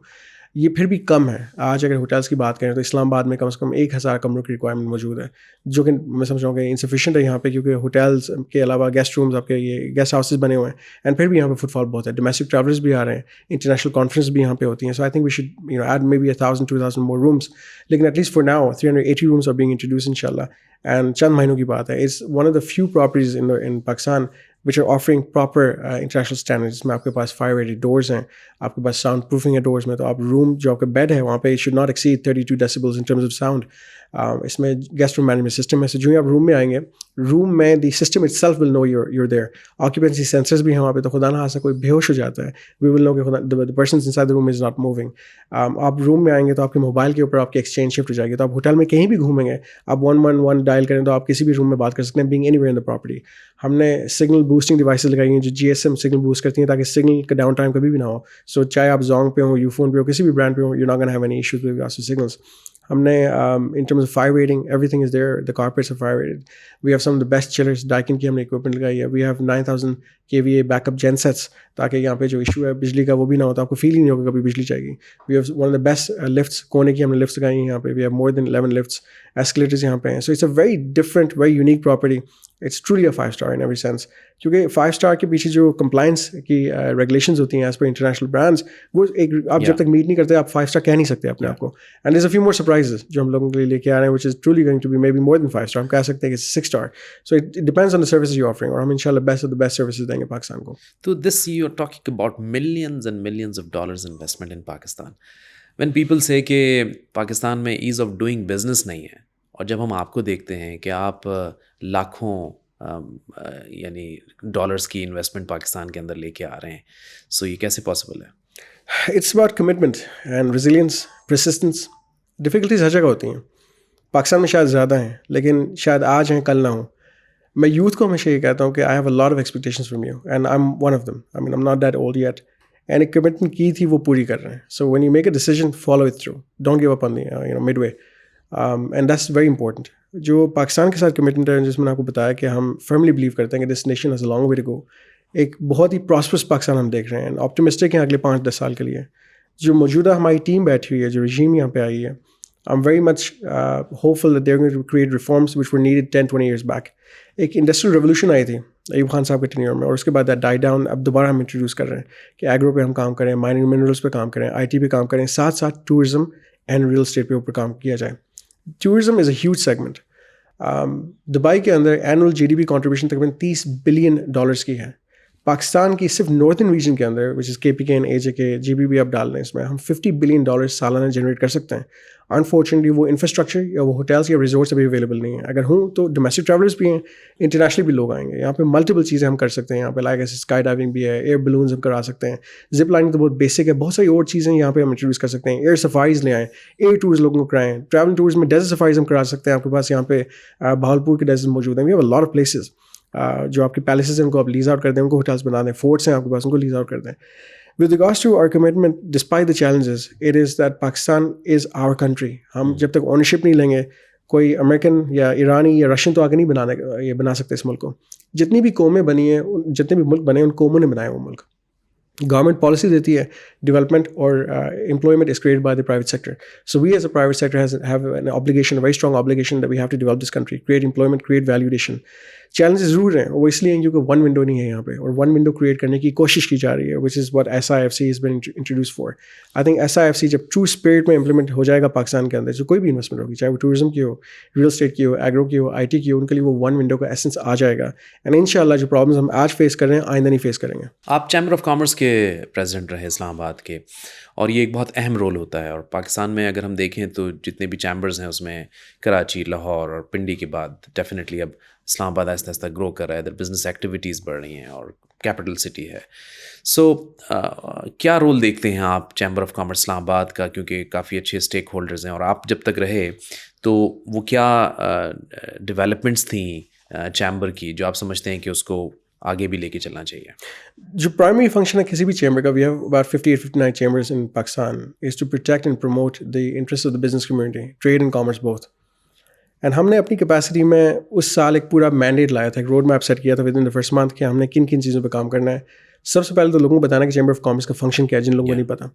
یہ پھر بھی کم ہے. آج اگر ہوٹلس کی بات کریں تو اسلام آباد میں کم سے کم 1000 کمروں کی ریکوائرمنٹ موجود ہے, جو کہ میں سمجھ رہا ہوں کہ انسفیشینٹ ہے یہاں پہ, کیونکہ ہوٹلس کے علاوہ گیسٹ رومز آپ کے یہ گیسٹ ہاؤسز بنے ہوئے ہیں. اینڈ پھر بھی یہاں پہ فٹ فال بہت ہے, ڈومیسٹک ٹریولرز بھی آ رہے ہیں, انٹرنیشنل کانفرنس بھی یہاں پہ ہوتی ہیں. So I think we should add may be 1000-2000 more rooms, لیکن at least for now 380 rooms are being introduce ان شاء اللہ. اینڈ چند مہینوں کی بات ہے. It's one of the few properties in Pakistan which are offering proper international standards. جس میں آپ کے پاس fire rated doors ہیں, آپ کے پاس sound proofing ہے doors میں, تو آپ روم جو آپ کا بیڈ ہے وہاں پہ it should not exceed 32 decibels in terms of sound. اس میں گیسٹ روم مینجمنٹ سسٹم ہے. سے جو ہی آپ روم میں آئیں گے, روم میں the system itself will know you're there. Occupancy sensors بھی ہیں وہاں پہ, تو خدا نہ خاصا کوئی بے ہوش ہو جاتا ہے, وی ول نو کہ the person inside the room is not moving. آپ روم میں آئیں گے تو آپ کے موبائل کے اوپر آپ کی ایکسچینج شفٹ ہو جائے گی. تو آپ ہوٹل میں کہیں بھی گھومیں گے, آپ 111 ڈائل کریں تو آپ کسی بھی روم میں بات کر سکتے ہیں, being anywhere in the property. ہم نے سگنل بوسٹنگ ڈیوائسز لگائی ہیں جو GSM سگنل بوسٹ کرتی ہیں تاکہ سگنل کا ڈاؤن ٹائم کبھی بھی نہ ہو. سو چاہے آپ زونگ پہ ہوں, یو فون پہ ہو, کسی بھی برانڈ پہ ہوں, you're not going to have any issues with regards to signals. ہم نے in terms of fire rating, everything is there. The carpets are fire rated. We have some of the best chillers. Daikin کی ہم نے equipment لگائی ہے. We have 9000 kVA backup gensets تاکہ یہاں پہ جو ایشو ہے بجلی کا وہ بھی نہ ہو, تو آپ کو فیل ہی نہیں ہوگا کبھی بجلی چاہیے گی. We have one of the best lifts. کونے کی ہم نے lifts لگائی ہیں یہاں پہ. We have more than 11 lifts. Escalators یہاں پہ ہیں. So it's a very different, very unique property. It's truly a 5-star in every sense. کیونکہ 5-star کے پیچھے جو کمپلائنس کی ریگولیشنز ہوتی ہیں ایز پر انٹرنیشنل برانڈس, وہ ایک آپ جب تک میٹ نہیں کرتے آپ 5-star کہہ نہیں سکتے اپنے آپ کو. And there's a few more surprises جو ہم لوگوں کے لیے لے کے آ رہے ہیں, which is truly going to be maybe more than 5-star. ہم کہہ سکتے ہیں کہ 6-star. So it depends on the services you're offering, اور ہم انشاءاللہ best of the best services دیں گے پاکستان کو. تو this you're talking about millions and millions of dollars investment in Pakistan. When people say کہ پاکستان میں ease of doing business نہیں ہے, اور جب ہم آپ کو دیکھتے ہیں کہ آپ لاکھوں یعنی ڈالرز کی انویسٹمنٹ پاکستان کے اندر لے کے آ رہے ہیں, سو یہ کیسے پاسبل ہے؟ It's about commitment and resilience, persistence. Difficulties ہر جگہ ہوتی ہیں, پاکستان میں شاید زیادہ ہیں, لیکن شاید آج ہیں کل نہ ہوں. میں یوتھ کو ہمیشہ یہ کہتا ہوں کہ I have a lot of expectations from you and I am one of them. I mean I am not that old yet, and ایک کمٹمنٹ کی تھی وہ پوری کر رہے ہیں. So when you make a decision follow it through, don't give up on midway, and that's very important. جو پاکستان کے ساتھ کمٹمنٹ ہے جس میں نے آپ کو بتایا کہ ہم فرملی بلیو کرتے ہیں کہ this nation has a long way to go. ایک بہت ہی پراسپرس پاکستان ہم دیکھ رہے ہیں, آپٹمسٹک ہیں اگلے 5-10 سال کے لیے. جو موجودہ ہماری ٹیم بیٹھی ہوئی ہے, جو رجیم یہاں پہ آئی ہے, I'm very much hopeful that they're going to create reforms which were needed 10-20 years back. ایک انڈسٹریل ریولیوشن آئی تھی ایوب خان صاحب کے ٹینیور میں, اور اس کے بعد ڈائی ڈاؤن. اب دوبارہ ہم انٹروڈیوس کر رہے ہیں کہ ایگرو پہ ہم کام کریں, مائننگ منرلس پہ کام کریں, آئی ٹی پہ کام کریں, ساتھ ساتھ ٹورزم اینڈ ریئل اسٹیٹ پہ اوپر کام کیا جائے. Tourism is a huge segment. Dubai کے اندر اینول GDP کانٹریبیوشن تقریباً $30 بلین کی ہے. پاکستان کی صرف نارتھن ریجن کے اندر وچ از KPK اینڈ AJK GBP آپ ڈال دیں اس میں, ہم $50 بلین سالانہ جنریٹ کر سکتے ہیں. انفارچونیٹلی وہ انفراسٹرکچر یا وہ ہوٹلس یا ریزورٹس ابھی اویلیبل نہیں ہیں. اگر ہوں تو ڈومیسٹک ٹریولرس بھی ہیں, انٹرنیشنلی بھی لوگ آئیں گے. یہاں پہ ملٹیپل چیزیں ہم کر سکتے ہیں. یہاں پہ لائک ایسے اسکائی ڈائیونگ بھی ہے, ایئر بلونز ہم کرا سکتے ہیں, زپ لائننگ تو بہت بیسک ہے, بہت ساری اور چیزیں یہاں پہ ہم انٹروڈیوس کر سکتے ہیں. ایئر سفاریز لے آئیں, ایئر ٹورز لوگوں کو کرائیں, ٹریول ٹورز میں ڈیزرٹ سفاریز ہم کرا سکتے ہیں. آپ کے پاس یہاں پہ بہاولپور کے ڈیزرٹ موجود ہیں. We have a lot of places. جو آپ کے پیلسز ہیں ان کو آپ لیز آؤٹ کر دیں, ان کو ہوٹلس بنا دیں. فورٹس ہیں آپ کے پاس, ان کو لیز آؤٹ کر دیں. With regards to our commitment, despite the challenges, it is that Pakistan is our country. ہم جب تک اونرشپ نہیں لیں گے, کوئی امریکن یا ایرانی یا رشین تو آگے نہیں بنا سکتے اس ملک کو. جتنی بھی قومیں بنی ہیں, جتنے بھی ملک بنے ہیں, ان قوموں نے بنایا وہ ملک. گورنمنٹ پالیسی دیتی ہے ڈیولپمنٹ اور employment is created by the private sector. So we as a private sector have an obligation, a very strong obligation that we have to develop this country, create employment, create value addition. Challenges ضرور ہیں, وہ اس لیے ہیں کیونکہ ون ونڈو نہیں ہے یہاں پہ, اور ون ونڈو کریٹ کرنے کی کوشش کی جا رہی ہے, which is what SIFC has been introduced for. I think SIFC جب ٹرو اسپرٹ میں امپلیمنٹ ہو جائے گا پاکستان کے اندر, جو کوئی بھی انویسٹمنٹ ہوگی, چاہے وہ ٹورزم کی ہو, ریئل اسٹیٹ کی ہو, ایگرو کی ہو, IT کی ہو, ان کے لیے وہ ون ونڈو کا ایسنس آ جائے گا. اینڈ ان شاء اللہ جو پرابلمس ہم آج فیس کر رہے ہیں آئندہ نہیں فیس کریں گے. آپ چیمبر آف کامرس کے پریزیڈنٹ رہے اسلام آباد کے, اور یہ ایک بہت اہم رول ہوتا ہے. اور پاکستان میں اگر ہم دیکھیں تو جتنے بھی چیمبرز ہیں اس میں کراچی, لاہور اور پنڈی کے بعد ڈیفینیٹلی اب اسلام آباد آہستہ آہستہ گرو کر رہا ہے. ادھر بزنس ایکٹیویٹیز بڑھ رہی ہیں اور کیپٹل سٹی ہے. سو کیا رول دیکھتے ہیں آپ چیمبر آف کامرس اسلام آباد کا, کیونکہ کافی اچھے اسٹیک ہولڈرز ہیں, اور آپ جب تک رہے تو وہ کیا ڈیولپمنٹس تھیں چیمبر کی جو آپ سمجھتے ہیں کہ اس کو آگے بھی لے کے چلنا چاہیے؟ جو پرائمری فنکشن ہے کسی بھی چیمبر کا, we have about 58-59 chambers in Pakistan, is to protect and promote the interest of the business community, trade and commerce both. And ہم نے اپنی کیپیسٹی میں اس سال ایک پورا مینڈیٹ لایا تھا, ایک روڈ میپ سیٹ کیا تھا with in the first month کہ ہم نے کن کن چیزوں پہ کام کرنا ہے. سب سے پہلے تو لوگوں کو بتانا کہ چیمبر آف کامرس کا فنکشن کیا ہے, جن لوگوں کو نہیں پتا.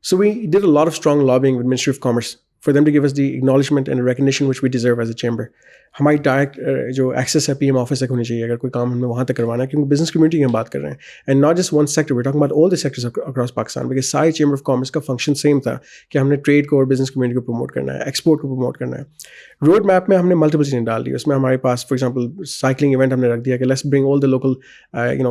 So we did a lot of strong lobbying with ministry of commerce for them to give us the acknowledgement and recognition which we deserve as a chamber. ہماری ڈائریکٹ جو ایکسیس ہے PM آفس تک ہونی چاہیے اگر کوئی کام ہمیں وہاں تک کروانا ہے, کیونکہ بزنس کمیونٹی کی ہم بات کر رہے ہیں, and not just one sector, we talking about all the sectors across Pakistan, because ساری چیمبر آف کامرس کا فنکشن سیم تھا کہ ہم نے ٹریڈ کو اور بزنس کمیونٹی کو پروموٹ کرنا ہے, ایکسپورٹ کو پروموٹ کرنا ہے. روڈ میپ میں ہم نے ملٹیپل چیزیں ڈال دی. اس میں ہمارے پاس فار ایگزامپل سائیکلنگ ایونٹ ہم نے رکھ دیا کہ let's bring all the local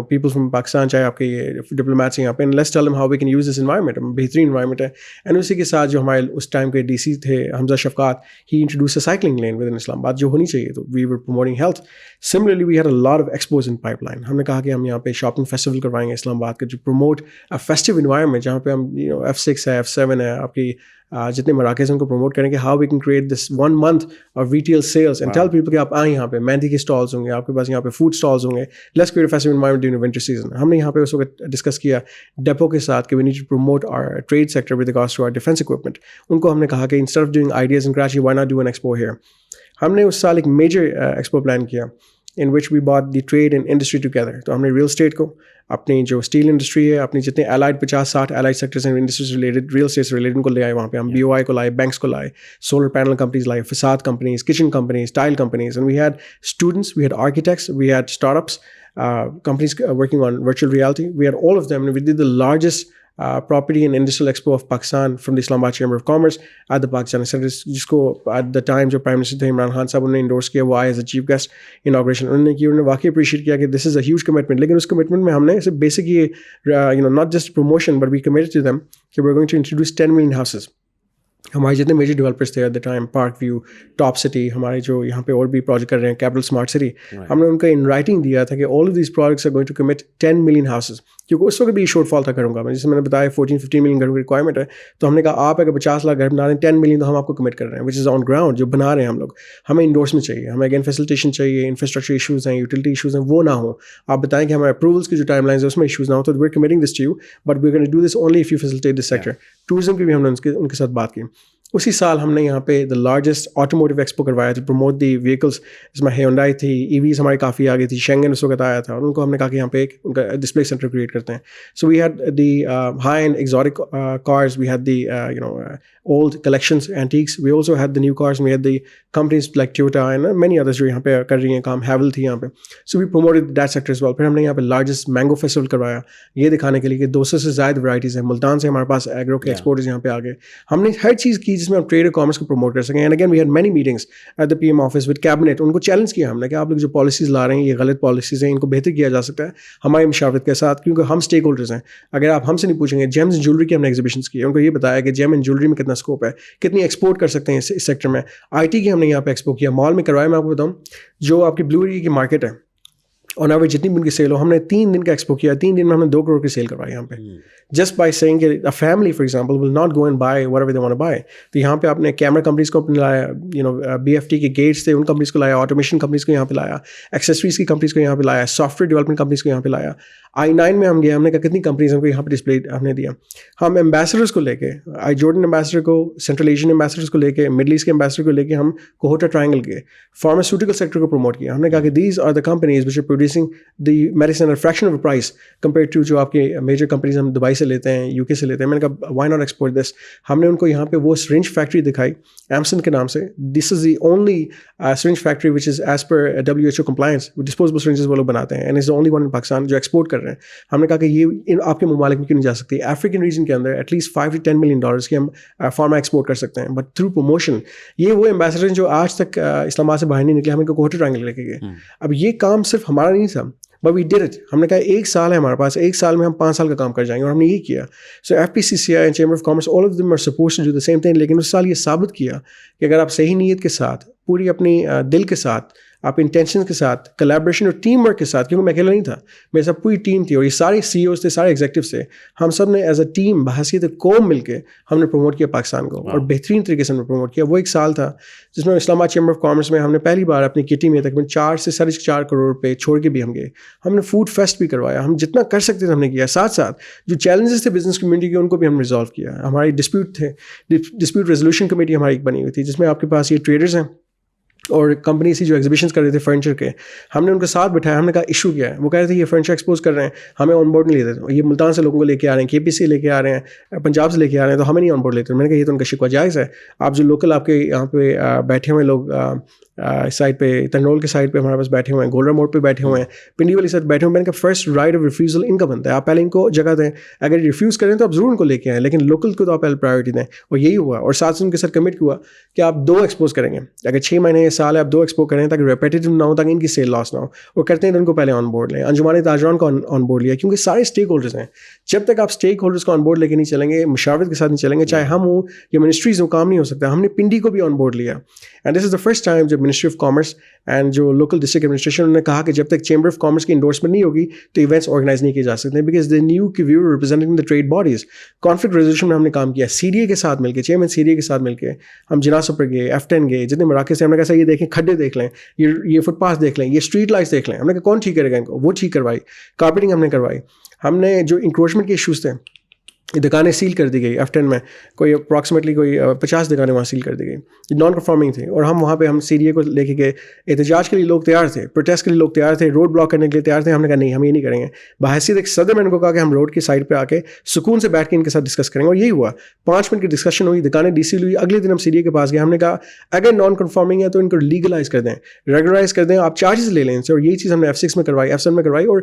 people from Pakistan, چاہے آپ کے یہ ڈپلومیٹس ہیں یہاں پہ, and let's tell them how we can use this environment. بہترین انوائرمنٹ ہے. اینڈ اسی کے ساتھ جو ہمارے اس ٹائم کے DC تھے Hamza Shafqat, he introduce a cycling lane with in Islamabad, جو ہونی چاہیے. تو we were promoting health. Similarly, we had a lot of expos in pipeline. ہم نے کہا کہ ہم یہاں پہ شاپنگ فیسٹیول کروائیں گے اسلام آباد کے, جو پروموٹ فیسٹیو انوائرمنٹ, جہاں پہ ہم F6 ہے, F7 ہے, آپ کی جتنے مراکز ہیں ان کو پروموٹ کریں گے. How we can create this 1 month of retail sales and tell people کہ آپ آئیں, یہاں پہ مہندی کے اسٹالس ہوں گے, آپ کے پاس یہاں پہ فوڈ اسٹالس ہوں گے. Let's create festive environment during winter season. ہم نے یہاں پہ اس وقت ڈسکس کیا ڈیپو کے ساتھ کہ we need to promote our trade sector with regards to our defence equipment. ان کو ہم نے کہا کہ instead of doing IDEAS in Karachi, why not do an expo here. ہم نے اس سال ایک میجر ایکسپو پلان کیا in which we brought the trade and industry together. تو ہم نے ریئل اسٹیٹ کو, اپنی جو اسٹیل انڈسٹری ہے, اپنی جتنے allied 50-60 allied sectors ہیں انڈسٹری ریلیٹڈ, ریئل اسٹیٹ سے ریلیٹڈ, ان کو لے آئے وہاں پہ. ہم BOI کو لائے, بینکس کو لائے, سولر پینل کمپنیز لائے, فساد companies, kitchen companies, tile companies, and we had students, we had architects, we had startups, companies working on virtual reality. We had all of them, and we did the largest property and industrial expo of Pakistan from the Islamabad Chamber of Commerce at the Pakistan Center, جس کو at the time جو پرائم منسٹر تھے عمران خان صاحب, انہوں نے انڈورس کیا, وہ آئے as a chief guest inauguration انہوں نے کی. انہوں نے واقعی اپریشیٹ کیا کہ دس از اے ہیوج کمٹمنٹ. لیکن اس کمٹمنٹ میں ہم نے صرف بیسک یہ not just promotion but we committed to them کہ we are going to introduce 10 million houses. ہمارے جتنے میجر ڈیولپرس تھے at the time, Park View, Top City, ہمارے جو یہاں پہ اور بھی پروجیکٹ کر رہے ہیں, کیپٹل اسمارٹ سٹی, ہم نے ان کو ان رائٹنگ دیا تھا کہ all of these projects are going to commit 10 million houses, کیونکہ اس وقت بھی شارٹ فال تھا گھروں کا. جیسے میں نے بتایا 14-15 ملین گھروں کی ریکوائرمنٹ ہے, تو ہم نے کہا آپ اگر 50 لاکھ گھر بنا رہے ہیں 10 ملین تو ہم آپ کو کمٹ کر رہے ہیں, وچ از آن گراؤنڈ, جو بنا رہے ہیں ہم لوگ. ہمیں انڈورسمنٹ چاہیے, ہمیں اگین فیسلٹیشن چاہیے, انفراسٹرکچر ایشوز ہیں, یوٹیلٹی ایشوز ہیں, وہ نہ ہوں. آپ بتائیں کہ ہمارے اپروولس کی جو ٹائم لائنز ہیں اس میں ایشوز نہ ہوں, تو we are committing this to you, but we are going to do this only if you facilitate this sector. Tourism کی بھی ہم نے ان کے ساتھ بات کی. اسی سال ہم نے یہاں پہ دا لارجسٹ آٹوموٹیو ایکسپو کروایا تھا, پروموٹ دی ویکلس. اس میں ہیونڈائی تھی, ای ویز ہماری کافی آگے تھی, شینگن اس وقت آیا تھا, اور ان کو ہم نے کہا کہ یہاں پہ ایک ان کا ڈسپلے سینٹر کریٹ کرتے ہیں. So we had the high end exotic cars, we had the old collections, antiques. We also had the new cars, and we had the companies like Toyota and many others جو یہاں پہ کر رہی ہیں کام, Havel تھی یہاں پہ. So we promoted that sector as well. پھر ہم نے یہاں پہ largest mango festival کروایا, یہ دکھانے کے لیے کہ 200 سے زائد ورائٹیز ہیں. ملتان سے ہمارے پاس ایگرو کے ایکسپورٹرز یہاں پہ آ گئے. ہم نے ہر چیز کی جس میں ہم ٹریڈ اور کامرس کو پروموٹ کر سکیں. And again we had many meetings at the PM office with cabinet. ان کو چیلنج کیا ہم نے کہ آپ لوگ جو پالیسیز لا رہے ہیں یہ غلط پالیسیز ہیں, ان کو بہتر کیا جا سکتا ہے ہماری مشاورت کے ساتھ, کیونکہ ہم اسٹیک ہولڈرز ہیں. اگر آپ ہم سے نہیں پوچھیں گے, جیمز اینڈ جیولری کی ہم نے ایگزیبیشنس کی, ان کو یہ بتایا کہ جیم اینڈ جیولری میں کتنا اسکوپ ہے, کتنی ایکسپورٹ کر سکتے ہیں اس سیکٹر میں. آئی ٹی کی ہم نے یہاں پہ ایکسپو کیا, مال میں کروایا. میں آپ کو بتاؤں جو آپ کی بلوری کی مارکیٹ ہے آن ایوریج جتنی بھی ان کی سیل ہو, ہم نے 3 دن کا ایکسپو کیا, 3 دن میں ہم نے 2 کروڑ کی سیل کروائی یہاں پہ, جسٹ بائی سیئنگ کہ a family for example will not go and buy whatever they want to buy. تو یہاں پہ آپ نے کیمرا کمپنیز کو اپنے لایا, BFT کے گیٹس تھے ان کمپنیز کو لایا, آٹومیشن کمپنیز کو یہاں پہ لایا, ایکسیسریز کی کمپنیز کو یہاں پہ لایا, سافٹ ویئر ڈیولپمنٹ کمپنیز کو یہاں پہ لایا. I9 میں ہم گئے, ہم نے کہا کتنی کمپنیز ہم کو یہاں پہ ڈسپلے ہم نے دیا. ہم ایمبیسڈرس کو لے کے, جورڈن ایمبیسڈر کو, سینٹرل ایشین ایمبیسڈرس کو لے کے, مڈل ایسٹ کے ایمبیسڈر کو لے کے ہم کوہوٹا ٹرائنگل گئے. فارماسیوٹیکل سیکٹر کو پروموٹ کیا. ہم نے کہا کہ these are the companies which are producing the medicine at fraction of price compare to جو آپ کے میجر کمپنیز ہم دبئی سے لیتے ہیں, UK سے لیتے ہیں. میں نے کہا وائی ناٹ ایکسپورٹ دس. ہم نے ان کو یہاں پہ وہ سرنج فیکٹری دکھائی ایمسن کے نام سے. This is the only syringe factory which is as per WHO compliance. Disposable syringes وہ لوگ بناتے ہیں, and is the only one in Pakistan جو ایکسپورٹ کر رہے ہیں. ہم نے کہا کہ یہ آپ کے ممالک میں کیوں نہیں جا سکتی. افریقن ریجن کے اندر ایٹ لیسٹ $5 to $10 million کی ہم فارما ایکسپورٹ کر سکتے ہیں, بٹ تھرو پروموشن. یہ وہ ایمبیسڈر جو آج تک اسلام آباد سے باہر نہیں نکلے, ہم ان کو کوہوٹا ٹرائنگل لے کے گئے. اب یہ کام صرف ہمارا نہیں تھا, بٹ وی ڈیڈ اٹ. ہم نے کہا 1 سال ہے ہمارے پاس, 1 سال میں ہم 5 سال کا کام کر جائیں گے, اور ہم نے یہ کیا. So FPCCI and chamber of commerce all of them are supposed to do the same thing. لیکن اس سال یہ ثابت کیا کہ اگر آپ صحیح نیت کے ساتھ, پوری اپنی دل کے ساتھ, آپ انٹینشن کے ساتھ, کلیبریشن اور ٹیم ورک کے ساتھ, کیونکہ میں اکیلا نہیں تھا, میرے ساتھ پوری ٹیم تھی, اور یہ سارے CEOs تھے, سارے ایگزیکٹیوز تھے. ہم سب نے ایز اے ٹیم بحیثیت قوم مل کے ہم نے پروموٹ کیا پاکستان کو, اور بہترین طریقے سے ہم نے پروموٹ کیا. وہ 1 سال تھا جس میں اسلام آباد چیمبر آف کامرس میں ہم نے پہلی بار اپنی کٹی میں تقریباً 4 سے 4.5 کروڑ روپے چھوڑ کے بھی ہم گئے. ہم نے فوڈ فیسٹ بھی کروایا, ہم جتنا کر سکتے تھے ہم نے کیا. ساتھ ساتھ جو چیلنجز تھے بزنس کمیونٹی کے ان کو بھی ہم نے ریزالو کیا. ہماری ڈسپیوٹ تھے, ڈسپیوٹ ریزولوشن کمیٹی ہماری ایک بنی ہوئی تھی, جس میں آپ کے پاس یہ ٹریڈرز ہیں اور کمپنی سے جو ایگزیبیشنس کر رہے تھے فرنیچر کے. ہم نے ان کے ساتھ بٹھایا, ہم نے کہا ایشو کیا ہے. وہ کہہ رہے تھے یہ فرنیچر ایکسپوز کر رہے ہیں, ہمیں آن بورڈ نہیں لیتے. یہ ملتان سے لوگوں کو لے کے آ رہے ہیں, KPC لے کے آ رہے ہیں, پنجاب سے لے کے آ رہے ہیں, تو ہمیں نہیں آن بورڈ لیتے. میں نے کہا یہ تو ان کا شکوہ جائز ہے. آپ جو لوکل آپ کے یہاں پہ بیٹھے ہوئے لوگ سائڈ پہ, تنگرول کے سائڈ پہ ہمارے پاس بیٹھے ہوئے ہیں, گولڈا موڑ پہ بیٹھے ہوئے ہیں, پنڈی والی سائڈ بیٹھے ہوئے ہیں. میں نے کہا فرسٹ رائٹ آف ریفیوزل ان کا بنتا ہے, آپ پہلے ان کو جگہ دیں. اگر ریفیوز کریں تو آپ ضرور ان کو لے کے آئیں, لیکن لوکل کو تو آپ پہلے پرائیورٹی دیں. اور یہی ہوا, اور ساتھ ان کے ساتھ کمٹ ہوا کہ آپ 2 ایکسپوز کریں گے. اگر 6 مہینے یا سال ہے آپ 2 ایکسپوز کریں تاکہ ریپیٹیو نہ ہو, تاکہ ان کی سیل لاس نہ ہو. اور کرتے ہیں تو ان کو پہلے آن بورڈ لیں. انجمان تاجران کو آن بورڈ لیا, کیونکہ سارے اسٹیک ہولڈرز ہیں. جب تک آپ اسٹیک ہولڈرز کو آن بورڈ لے کے نہیں چلیں گے, مشاورت کے ساتھ نہیں چلیں گے, چاہے ہم ہوں یا منسٹریز ہوں, کام نہیں ہو سکتا. ہم نے پنڈی کو بھی آن بورڈ لیا, and this is the first time جب منسٹری آف کامرس اینڈ جو لوکل ڈسٹرکٹ ایڈمنسٹریشن انہوں نے کہا کہ جب تک چیمبر آف کامرس کی انڈورسمنٹ نہیں ہوگی تو ایونٹس آرگنائز نہیں کیے جا سکتے, بیکاز دے نیو کہ we were representing the trade bodies. Conflict resolution میں ہم نے کام کیا, CDA کے ساتھ مل کے, چیئرمین CDA کے ساتھ مل کے. ہم جناسو پر گئے, F10 گئے, جتنے مراکز سے ہم نے کہا یہ دیکھیں کھڈے دیکھ لیں, یہ فٹ پاتھ دیکھ لیں, یہ اسٹریٹ لائٹس دیکھ لیں. ہم نے کہا کون ٹھیک کرے گا ان کو, وہ ٹھیک کروائی. کارپیٹنگ ہم نے کروائی. ہم نے جو انکروچمنٹ کے ایشوز تھے, دکانیں سیل کر دی گئی. F10 میں کوئی اپروکسیمیٹلی کوئی 50 دکانیں وہاں سیل کر دی گئی, نان کنفارمنگ تھیں. اور ہم وہاں پہ ہم CDA کو لے کے گئے. احتجاج کے لیے لوگ تیار تھے, پروٹیسٹ کے لیے لوگ تیار تھے, روڈ بلاک کرنے کے لیے تیار تھے. ہم نے کہا نہیں, ہم یہ نہیں کریں گے. بحیثیت ایک صدر میں ان کو کہا کہ ہم روڈ کی سائڈ پہ آ کے سکون سے بیٹھ کے ان کے ساتھ ڈسکس کریں گے. اور یہی ہوا, 5 منٹ کی ڈسکشن ہوئی, دکانیں ڈیسیل ہوئی. اگلے دن ہم CDA کے پاس گئے, ہم نے کہا اگر نان کنفارمنگ ہے تو ان کو لیگلائز کر دیں, ریگولرائز کر دیں, آپ چارجز لے لیں ان سے. اور یہی چیز ہم نے F6 میں کروائی, F7 میں کروائی. اور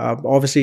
obviously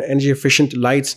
energy efficient lights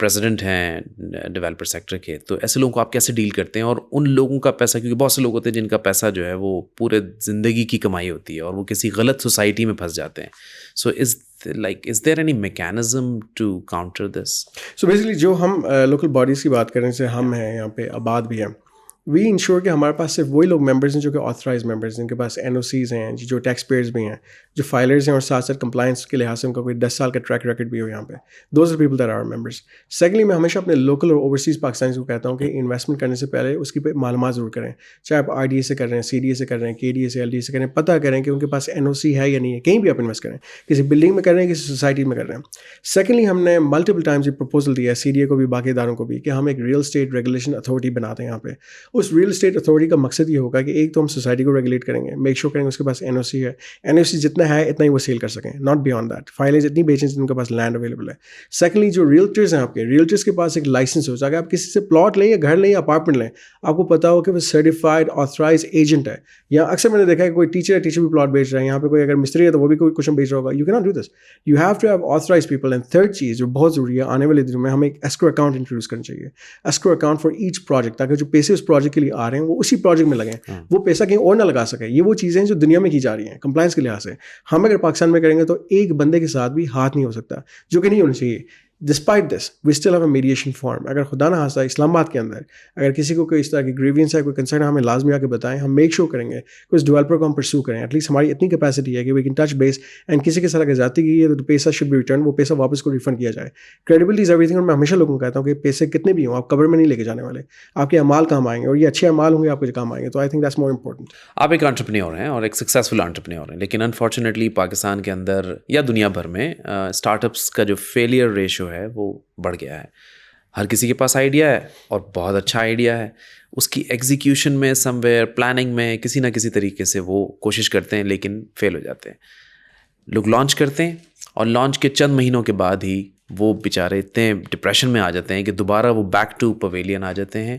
president ہیں ڈیولپر سیکٹر کے, تو ایسے لوگوں کو آپ کیسے ڈیل کرتے ہیں, اور ان لوگوں کا پیسہ, کیونکہ بہت سے لوگ ہوتے ہیں جن کا پیسہ جو ہے وہ پورے زندگی کی کمائی ہوتی ہے اور وہ کسی غلط سوسائٹی میں پھنس جاتے ہیں. سو is there any mechanism to counter this? So basically جو ہم لوکل باڈیز کی بات کریں, جیسے ہم ہیں یہاں پہ آباد بھی ہیں, وی انشور کہ ہمارے پاس صرف وہی لوگ ممبرز ہیں جو کہ آتھرائز ممبرز ہیں, جن کے پاس NOCs ہیں, جو ٹیکس پیئرز بھی ہیں, جو فائلرز ہیں, اور ساتھ ساتھ کمپلائنس کے لحاظ سے ان کا کوئی 10 سال کا ٹریک ریکارڈ بھی ہو یہاں پہ. Those are people that are members. Secondly, میں ہمیشہ اپنے لوکل اور اوورسیز پاکستانیز کو کہتا ہوں کہ انویسٹمنٹ کرنے سے پہلے اس کی معلومات ضرور کریں, چاہے آپ RDA سے کر رہے ہیں, CDA سے کر رہے ہیں, KDA سے, LDA سے کر رہے ہیں, پتہ کریں کہ ان کے پاس NOC ہے یا نہیں ہے. کہیں بھی آپ انویسٹ کریں, کسی بلڈنگ میں کر رہے ہیں, کسی سوسائٹی میں کر رہے ہیں. سیکنڈلی, ہم نے ملٹیپل ٹائمز یہ پروپوزل دیا ہے CDA کو بھی, باقی اداروں کو بھی, کہ ہم ایک ریئل اسٹیٹ ریگولیشن اتھارٹی بناتے ہیں یہاں پہ. اس ریئل اسٹیٹ اتھارٹی کا مقصد یہ ہوگا کہ ایک تو ہم سوسائٹی کو ریگولیٹ کریں گے, میک شور کریں گے اس کے پاس NOC ہے, NOC جتنا ہے اتنا ہی وہ سیل کر سکیں, ناٹ بیانڈ دیٹ. فائلیں اتنی بیچیں جن کے پاس لینڈ اویلیبل ہے. سیکنڈلی, جو ریئلٹرز ہیں آپ کے, ریئلٹرز کے پاس ایک لائسنس ہو, چاہے آپ کسی سے پلاٹ لیں یا گھر لیں یا اپارٹمنٹ لیں, آپ کو پتا ہو کہ وہ سرٹیفائڈ آتھرائز ایجنٹ ہے. یا اکثر میں نے دیکھا ہے کہ کوئی ٹیچر بھی پلاٹ بیچ رہا ہے, یہاں پہ کوئی اگر مستری ہے تو وہ بھی کوئی کچھ بیچ رہا ہوگا. You can not do this, you have to have authorize people. And third چیز جو بہت ضروری ہے, آنے والے دنوں میں ہمیں ایک اسکرو اکاؤنٹ انٹروڈیوس کرنا چاہیے, escrow account for each project, تاکہ جو پیسے اس پروجیکٹ کے لیے آ رہے ہیں وہ اسی پروجیکٹ میں لگیں, وہ پیسہ کہیں اور نہ لگا سکے. یہ وہ چیزیں ہیں جو دنیا میں کی جا رہی ہیں کمپلائنس کے لحاظ سے. ہم اگر پاکستان میں کریں گے تو ایک بندے کے ساتھ بھی ہاتھ نہیں ہو سکتا, جو کہ نہیں ہونا چاہیے. Despite this we still have a mediation form. اگر خدا نہ خاصہ اسلام آباد کے اندر اگر کسی کو کوئی اس طرح کی گریوینس ہے, کوئی کنسرن ہے, ہمیں لازمی آ کے بتائیں. ہم میک شور کریں گے کہ اس ڈیولپر کو ہم پرسو کریں. ایٹ لیسٹ ہماری اتنی کیپیسٹی ہے کہ we can touch base, and کسی کے ساتھ اگر زیادتی کی ہے تو پیسہ شوڈ بی ریٹرن, وہ پیسہ واپس کو ریفنڈ کیا جائے. Credibility is every thing. اور میں ہمیشہ لوگوں کو کہتا ہوں کہ پیسے کتنے بھی ہوں آپ قبر میں نہیں لے کے جانے والے, آپ کے اعمال کام آئیں گے, اور یہ اچھے اعمال ہوں گے آپ کو کام آئیں گے. تو I think that's more important. آپ ایک انٹرپرینیور ہیں اور ایک سکسیزفل انٹرپرینیور ہیں, لیکن انفارچونیٹلی پاکستان کے اندر یا دنیا بھر میں اسٹارٹ اپس کا جو فیلئر ریشو ہے وہ بڑھ گیا ہے. ہر کسی کے پاس آئیڈیا ہے اور بہت اچھا آئیڈیا ہے, اس کی ایگزیکیوشن میں سم ویئر پلاننگ میں کسی نہ کسی طریقے سے وہ کوشش کرتے ہیں لیکن فیل ہو جاتے ہیں. لوگ لانچ کرتے ہیں اور لانچ کے چند مہینوں کے بعد ہی وہ بیچارے اتنے ڈپریشن میں آ جاتے ہیں کہ دوبارہ وہ بیک ٹو پویلین آ جاتے ہیں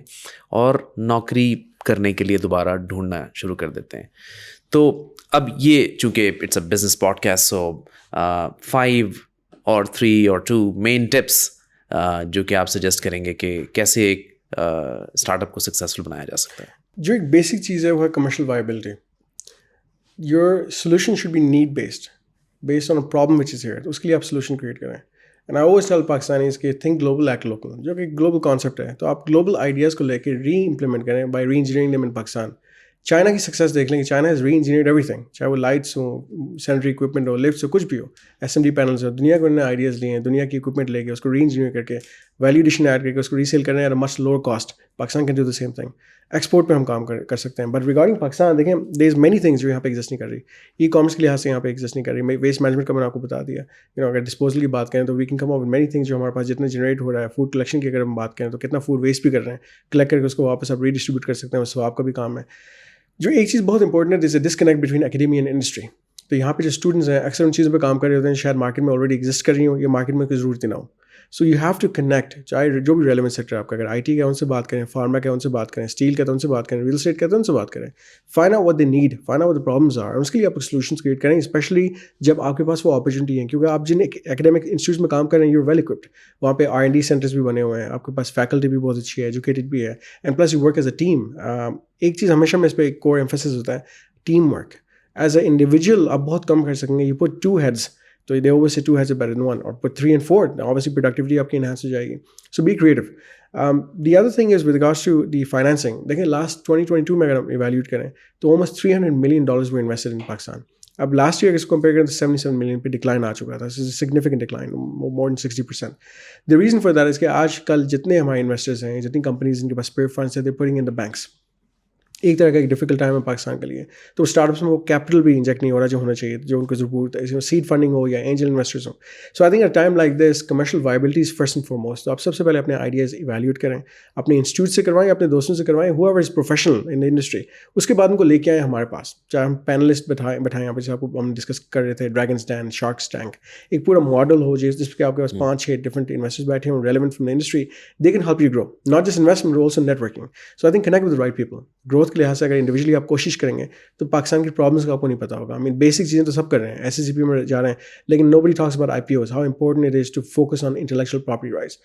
اور نوکری کرنے کے لیے دوبارہ ڈھونڈنا شروع کر دیتے ہیں. تو اب یہ چونکہ it's a business podcast, so 5 اور 3 اور 2 مین ٹپس جو کہ آپ سجیسٹ کریں گے کہ کیسے ایک اسٹارٹ اپ کو سکسیزفل بنایا جا سکتا ہے. جو ایک بیسک چیز ہے وہ ہے commercial viability. Your solution should be need based on a problem which is here. تو اس کے لیے آپ سولوشن کریٹ کریں. And I always tell Pakistanis کہ تھنک گلوبل ایکٹ لوکل, جو کہ گلوبل کانسیپٹ ہے. تو آپ گلوبل آئیڈیاز کو لے کے ری امپلیمنٹ کریں by reengineering them in Pakistan. China کی سکسیز دیکھ لیں کہ China has reengineered everything, چاہے وہ لائٹس ہوں, سینٹری اکوپمنٹ ہو, لفٹس ہو, کچھ بھی ہو, SMD پینلز ہو. دنیا کو انہوں نے آئیڈیاز لیے ہیں, دنیا کی اکوپمنٹ لے کے اس کو ری انجینئر کر کے ویلیو ایڈیشن ایڈ کر کے اس کو ریسیل کرنے at a much lower cost. Pakistan can do the same thing. Export پہ ہم کام کر سکتے ہیں. بٹ ریگارڈنگ پاکستان دیکھیں, دیر از مینی تھنگس جو یہاں پہ ایگزسٹ نہیں کر رہی. ای کامرس کے لحاظ سے یہاں پہ ایگزسٹ نہیں کر رہی. ویسٹ مینجمنٹ کا میں نے آپ کو بتا دیا. اگر ڈسپوزل کی بات کریں تو we can come up with many things جو ہمارے پاس جتنا جنریٹ ہو رہا ہے. فوڈ کلیکشن کی اگر ہم بات کریں تو کتنا فوڈ ویسٹ بھی کر رہے ہیں, کلیکٹ کر کے اس کو واپس آپ ریڈسٹریبیوٹ کر سکتے ہیں, اس آپ کا بھی کام ہے. جو ایک چیز بہت امپورٹنٹ ہے, this a disconnect between academy and industry. تو یہاں پہ جو اسٹوڈنٹس ہیں اکثر ان چیزوں پہ کام کر رہے ہوتے ہیں, شاید مارکیٹ میں آلریڈی ایگزسٹ کر رہی ہوں, یا مارکیٹ میں کوئی ضرورت نہ ہو. So you have to connect, چاہے جو بھی ریلیونٹ سیکٹر آپ کا, اگر IT کا ان سے بات کریں, فارما کا ان سے بات کریں, اسٹیل کا تو ان سے بات کریں, ریل اسٹیٹ کا تو ان سے بات کریں. Find out what they need, find out what the problems are, اس کے لیے آپ سولوشنس کریٹ کریں. اسپیشلی جب آپ کے پاس وہ اپرچونیٹی ہے, کیونکہ آپ جن ایکڈیمک انسٹیٹیوٹس میں کام کر رہے ہیں, یو ویل اکوپڈ. وہاں پہ R&D سینٹرز بھی بنے ہوئے ہیں, آپ کے پاس فیکلٹی بھی بہت اچھی ہے, ایجوکیٹڈ بھی ہے, and plus you work as a team. ایک چیز ہمیشہ میں اس پہ ایک کور ایمفیسس ہوتا ہے, team work. As a individual آپ بہت کم کر سکیں گے. یو پٹ 2 heads, تو they always say 2 heads are better than 1, or put 3 and 4, obviously productivity آپ کی enhance ہو جائے گی. So be creative. The other thing is with regards to the financing. دیکھیں last 2022 میں اگر ہم ایویلیوٹ کریں تو almost $300 million were invested in Pakistan. اب لاسٹ ایئر اس کو کمپیئر کریں تو 77 ملین پہ ڈکلائن آ چکا تھا. Significant decline, more than 60%. The reason for that is کہ آج کل جتنے ہمارے انویسٹرز ہیں, جتنی کمپنیز ان کے پاس اسپیئر فنڈس ہیں, they're putting in the banks. ایک طرح کا ایک ڈیفیکلٹ ٹائم ہے پاکستان کے لیے. تو اسٹارٹ اپس میں وہ کیپٹل بھی انجیکٹ نہیں ہو رہا جو ہونا چاہیے, جو ان کو ضرورت ہے, سیڈ فنڈنگ ہو یا اینجل انویسٹرز ہوں. So I think a time like this commercial viability is first and foremost. تو آپ سب سے پہلے اپنے آئیڈیاز ایویلیوٹ کریں, اپنے انسٹیٹیوٹ سے کروائیں, اپنے دوستوں سے کروائیں, whoever is professional in the industry. اس کے بعد ان کو لے کے آئیں ہمارے پاس, چاہے ہم پینلسٹ بٹھائیں یہاں پہ, جیسے آپ کو ہم ڈسکس کر رہے تھے, ڈریگنز ڈین, شارکس ٹینک, ایک پورا ماڈل ہو جس پہ آپ کے پاس 5-6 ڈفرنٹ انویسٹرز بیٹھے ہوں, relevant from the industry. They can help you grow, not just investment, also networking. So I think connect with the right people. Growth growth کے لحاظ سے اگر انڈیویجولی آپ کوشش کریں گے تو پاکستان کی پرابلمس کا آپ کو نہیں پتا ہوگا. بیسک چیزیں تو سب کر رہے ہیں, SSGP میں جا رہے ہیں, لیکن nobody talks about IPOs, how important it is to focus on intellectual property rights.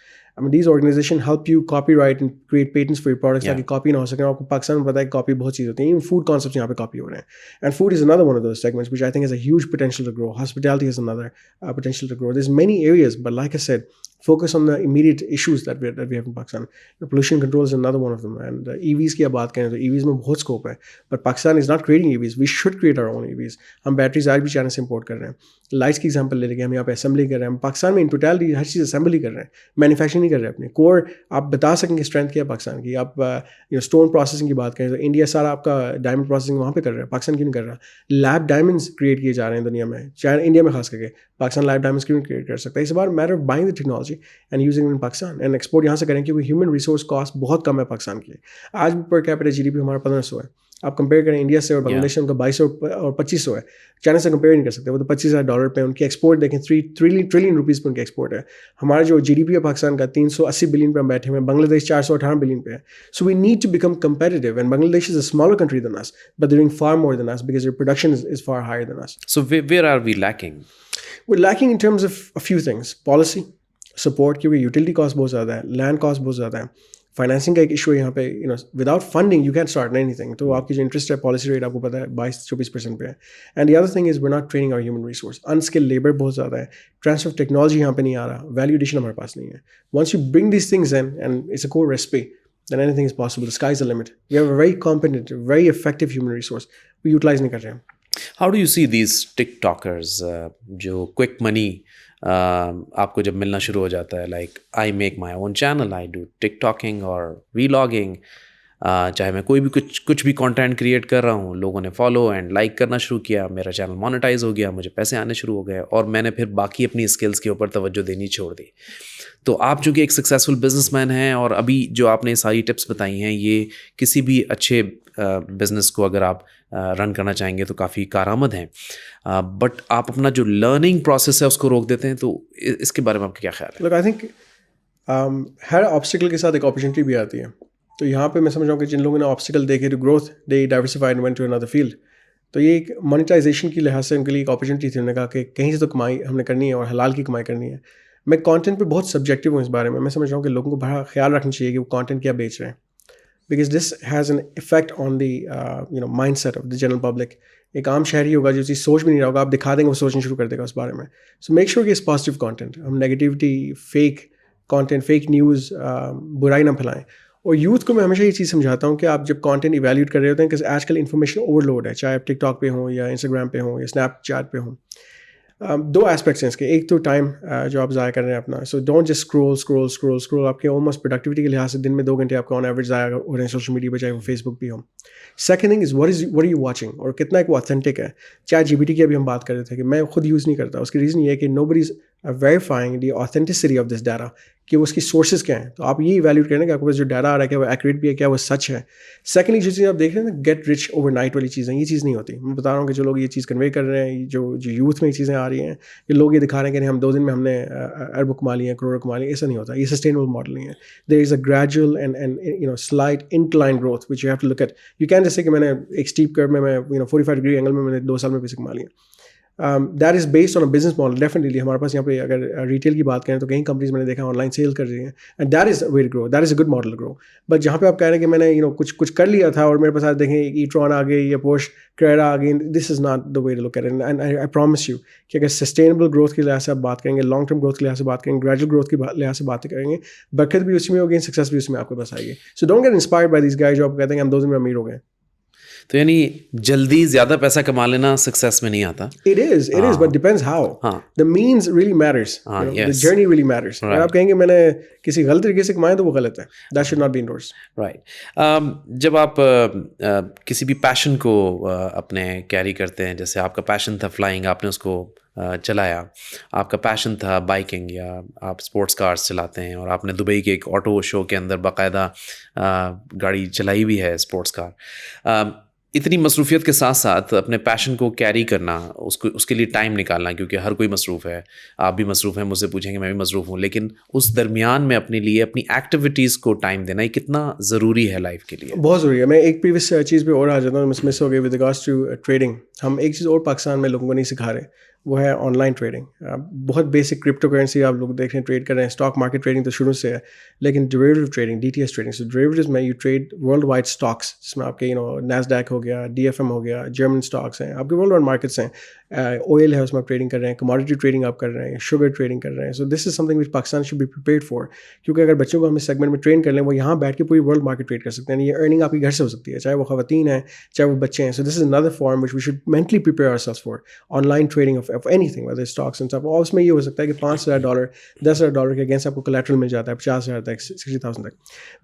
These organizations help you copyright and create patents for your products تاکہ کاپی نہ ہو سکے. آپ کو پاکستان میں پتا ہے کہ کاپی بہت چیز ہوتی ہیں, فوڈ کانسیپٹس یہاں پہ کاپی ہو رہے ہیں. And food is another one of those segments which I think has a huge potential to grow. Hospitality has another potential to grow. There's many areas, but like I said, focus on the immediate issues that we have in Pakistan. The pollution control is another one of them. And EVs کی اب بات کریں تو EVs میں بہت scope ہے, but Pakistan is not creating EVs. We should create our own EVs. ہم بیٹریز آج بھی چائنا سے امپورٹ کر رہے ہیں. لائٹس کی ایگزامپل لے لیں گے, ہم یہاں پہ اسمبلی کر رہے ہیں. پاکستان میں ان ٹوٹیلٹی ہر چیز اسمبلی کر رہے ہیں, مینوفیکچرنگ نہیں کر رہے اپنے. کور آپ بتا سکیں کہ اسٹرینتھ کیا ہے پاکستان کی. آپ اسٹون پروسیسنگ کی بات کریں تو انڈیا سارا آپ کا ڈائمنڈ پروسیسنگ وہاں پہ کر رہا ہے, پاکستان کیوں نہیں کر رہا. لیب ڈائمنڈس کریٹ کیے جا رہے ہیں دنیا میں, چاہے انڈیا میں خاص کر کے. پاکستان لیب ڈائمنڈس کیوں کریٹ کر سکتا ہے. اس بار matter of buying the technology and using in Pakistan and export یہاں سے کریں, کیونکہ ہیومن ریسورس کاسٹ بہت کم ہے پاکستان کی. آج بھی پر کیپٹا GDP ہمارا 1500 ہے. آپ کمپیئر کریں انڈیا سے اور بنگلہ دیش سے, ان کا 2200 اور 2500 ہے. چائنا سے کمپیئر نہیں کر سکتے, وہ تو $25,000 پہ. ان کی ایکسپورٹ دیکھیں 3 ٹریلین روپیز پہ ان کی ایکسپورٹ ہے. ہمارا جو GDP ہے پاکستان کا 380 بلین پہ ہم بیٹھے ہوئے ہیں, بنگلہ دیش 418 بلین پہ ہے. So we need to become competitive, and Bangladesh is a smaller country than us, but they're doing far more than us because their production is far higher than us. So where are we lacking? We're lacking in terms of a few things. Policy, support, کیونکہ یوٹیلیٹی کاسٹ بہت زیادہ ہے, لینڈ کاسٹ بہت زیادہ ہے, فائنینسنگ کا ایک ایشو ہے یہاں پہ. Without funding you can start any thing. تو آپ کی جو انٹرسٹ ہے, پالیسی ریٹ آپ کو پتا ہے 22-24% پہ ہے. And the other thing is we're not training our human resource. Unskilled labour بہت زیادہ ہے, ٹرانسفر آف ٹیکنالوجی یہاں پہ نہیں آ رہا, ویلیو ایڈیشن ہمارے پاس نہیں ہے. Once you bring these things in and it's a core recipe, then anything is possible. The sky is the limit. We have a very competent, very effective human resource. We utilize نہیں کر رہے ہیں. How do you see these TikTokers جو quick money آپ کو جب ملنا شروع ہو جاتا ہے, like I make my own channel, I do TikToking اور ویلاگنگ, چاہے میں کوئی بھی کچھ بھی کانٹینٹ کریٹ کر رہا ہوں, لوگوں نے فالو اینڈ لائک کرنا شروع کیا, میرا چینل مانیٹائز ہو گیا, مجھے پیسے آنے شروع ہو گئے, اور میں نے پھر باقی اپنی اسکلس کے اوپر توجہ دینی چھوڑ دی. تو آپ چونکہ ایک سکسیزفل بزنس مین ہیں, اور ابھی جو آپ نے ساری ٹپس بتائی ہیں یہ کسی بھی اچھے بزنس کو اگر آپ رن کرنا چاہیں گے تو کافی کارآمد ہیں, بٹ آپ اپنا جو لرننگ پروسیس ہے اس کو روک دیتے ہیں, تو اس کے بارے میں آپ کا کیا خیال ہے؟ لوک آئی تھنک ہر آبسٹیکل کے ساتھ ایک اپرچونیٹی بھی آتی ہے. تو یہاں پہ میں سمجھ رہا ہوں کہ جن لوگوں نے آبسٹیکل دیکھے to growth, they diversified and went to another field. تو یہ ایک مانیٹائزیشن کی لحاظ سے ان کے لیے ایک اپرچونیٹی تھی. انہوں نے کہا کہ کہیں سے تو کمائی ہم نے کرنی ہے اور حلال کی کمائی کرنی ہے. میں کانٹینٹ پہ بہت سبجیکٹیو ہوں اس بارے میں. میں سمجھ رہا ہوں کہ لوگوں کو بڑا خیال رکھنا چاہیے کہ وہ کانٹینٹ کیا بیچ رہے ہیں, because this has an effect on the mindset of the general public. ایک عام شہری ہوگا جو چیز سوچ بھی نہیں رہا ہوگا, آپ دکھا دیں گے وہ سوچنا شروع کر دے گا اس بارے میں. سو میک شیور کہ اس پازیٹیو کانٹینٹ, ہم negativity, fake content, fake news, برائی نہ پھیلائیں. اور یوتھ کو میں ہمیشہ یہ چیز سمجھاتا ہوں کہ آپ جب کانٹینٹ ایویلیوٹ کر رہے ہوتے ہیں, کہ آج کل انفارمیشن اوور لوڈ ہے, چاہے آپ ٹک ٹاک پہ ہوں یا انسٹاگرام پہ ہوں یا اسنیپ چیٹ پہ ہوں. 2 ایسپیکٹس ہیں اس کے. ایک تو ٹائم جو آپ ضائع کر رہے ہیں اپنا, سو ڈونٹ جسٹ اسکرول. آپ کے آلموسٹ پروڈکٹیوٹی کے لحاظ سے دن میں 2 گھنٹے آپ کا آن ایوریج ضائع ہو رہے ہیں سوشل میڈیا پہ, چاہے وہ فیس بک بھی ہو. Second thing is what are you watching, اور کتنا ایک وہ اوتھینٹک ہے. چیٹ GPT کی ابھی ہم بات کر رہے تھے کہ میں خود یوز نہیں کرتا. اس کی ریزن یہ ہے کہ nobody is verifying the authenticity of this data, کہ وہ اس کی سورسز کیا ہیں. تو آپ یہ ایویلیوٹ کریں کہ آپ کے پاس جو ڈیٹا آ رہا ہے کیا وہ ایکوریٹ بھی ہے, کیا وہ سچ ہے. سیکنڈلی جو چیز آپ دیکھ رہے ہیں نا, گیٹ رچ اوور نائٹ والی چیزیں, یہ چیز نہیں ہوتی. میں بتا رہا ہوں کہ جو لوگ یہ چیز کنوے کر رہے ہیں, جو یوتھ میں یہ چیزیں آ رہی ہیں, یہ لوگ یہ دکھا رہے ہیں کہ ہم 2 دن میں ہم نے ارب کما لی ہیں, کروڑ کما لی ہیں, ایسا نہیں ہوتا. یہ سسٹینیبل ماڈل نہیں ہے. There is a gradual and slight incline growth which you have to look at. You can جیسے کہ میں نے ایک اسٹیپ کرو میں 45 ڈگری اینگل میں نے 2 سال میں پیسے کما لیے. That is based on a business model. Definitely ہمارے پاس یہاں پہ اگر ریٹیل کی بات کریں تو کئی کمپنیز میں نے دیکھا آن لائن سیل کر رہی ہیں, and that is way to grow, that is a good model to grow. But جہاں پہ آپ کہہ رہے ہیں کہ میں نے کچھ کر لیا تھا اور میرے پاس آج دیکھیں ای ٹرون آ گئی یا پوش کریرا آ گئی, this is not the way to look at it. And I promise you کہ اگر سسٹینیبل گروتھ کے لحاظ سے آپ بات کریں گے, لانگ ٹرم گروتھ کے لحاظ سے بات کریں گے, گریجول گروتھ کے لحاظ سے بات کریں گے, برکت بھی اس میں ہوگی, سکسیس بھی اس میں آپ کے پاس آئے گی. So don't get inspired by these guys جو آپ کہتے ہیں کہ ہم 2 دن میں امیر ہو گئے. تو یعنی جلدی زیادہ پیسہ کما لینا سکسیس میں نہیں آتا. It is, but depends how. The means really matters. The journey really matters. اگر آپ کہیں گے میں نے کسی غلط طریقے سے کمائے تو وہ غلط ہے. That should not be endorsed. Right. جب آپ کسی بھی پیشن کو اپنے کیری کرتے ہیں, جیسے آپ کا پیشن تھا فلائنگ, آپ نے اس کو چلایا, آپ کا پیشن تھا بائکنگ یا آپ اسپورٹس کارز چلاتے ہیں, اور آپ نے دبئی کے ایک آٹو شو کے اندر باقاعدہ گاڑی چلائی بھی ہے اسپورٹس کار. اتنی مصروفیت کے ساتھ ساتھ اپنے پیشن کو کیری کرنا, اس کے لیے ٹائم نکالنا, کیونکہ ہر کوئی مصروف ہے, آپ بھی مصروف ہیں, مجھ سے پوچھیں گے میں بھی مصروف ہوں, لیکن اس درمیان میں اپنے لیے اپنی ایکٹیویٹیز کو ٹائم دینا یہ کتنا ضروری ہے لائف کے لیے؟ بہت ضروری ہے. میں ایک پریویس چیز پہ اور آ جاتا ہوں, مس ہو گئی ود ریگارڈس ٹو ٹریڈنگ. ہم ایک چیز اور پاکستان میں لوگوں کو نہیں سکھا رہے, وہ ہے آن لائن ٹریڈنگ. بہت بیسک کرپٹو کرنسی آپ لوگ دیکھ رہے ہیں, ٹریڈ کر رہے ہیں. اسٹاک مارکیٹ ٹریڈنگ تو شروع سے ہے, لیکن derivative trading, DTS trading. So derivatives میں you trade worldwide stocks, جس میں آپ کے نیسڈیک ہو گیا, DFM ہو گیا, جرمن اسٹاکس ہیں, آپ کے ورلڈ وائڈ مارکیٹس ہیں. آئل ہے, اس میں آپ ٹریڈنگ کر رہے ہیں. کموڈیٹی ٹریڈنگ آپ کر رہے ہیں, شوگر ٹریڈنگ کر رہے ہیں. So this is something which Pakistan should be prepared for, کیونکہ اگر بچوں کو ہم اس سیگمنٹ میں ٹرین کر لیں, وہ یہاں بیٹھ کے پوری ورلڈ مارکیٹ ٹریڈ کر سکتے ہیں. یہ ارننگ آپ کے گھر سے ہو سکتی ہے, چاہے وہ خواتین ہیں, چاہے وہ بچے ہیں. So this is another form which we should mentally prepare ourselves for, online trading of anything, whether stocks and سب. اور اس میں یہ ہو سکتا ہے کہ $5,000 $10,000 کے اگینسٹ آپ کو کولیٹرل مل جاتا ہے, 50,000 تک, 60,000 تک.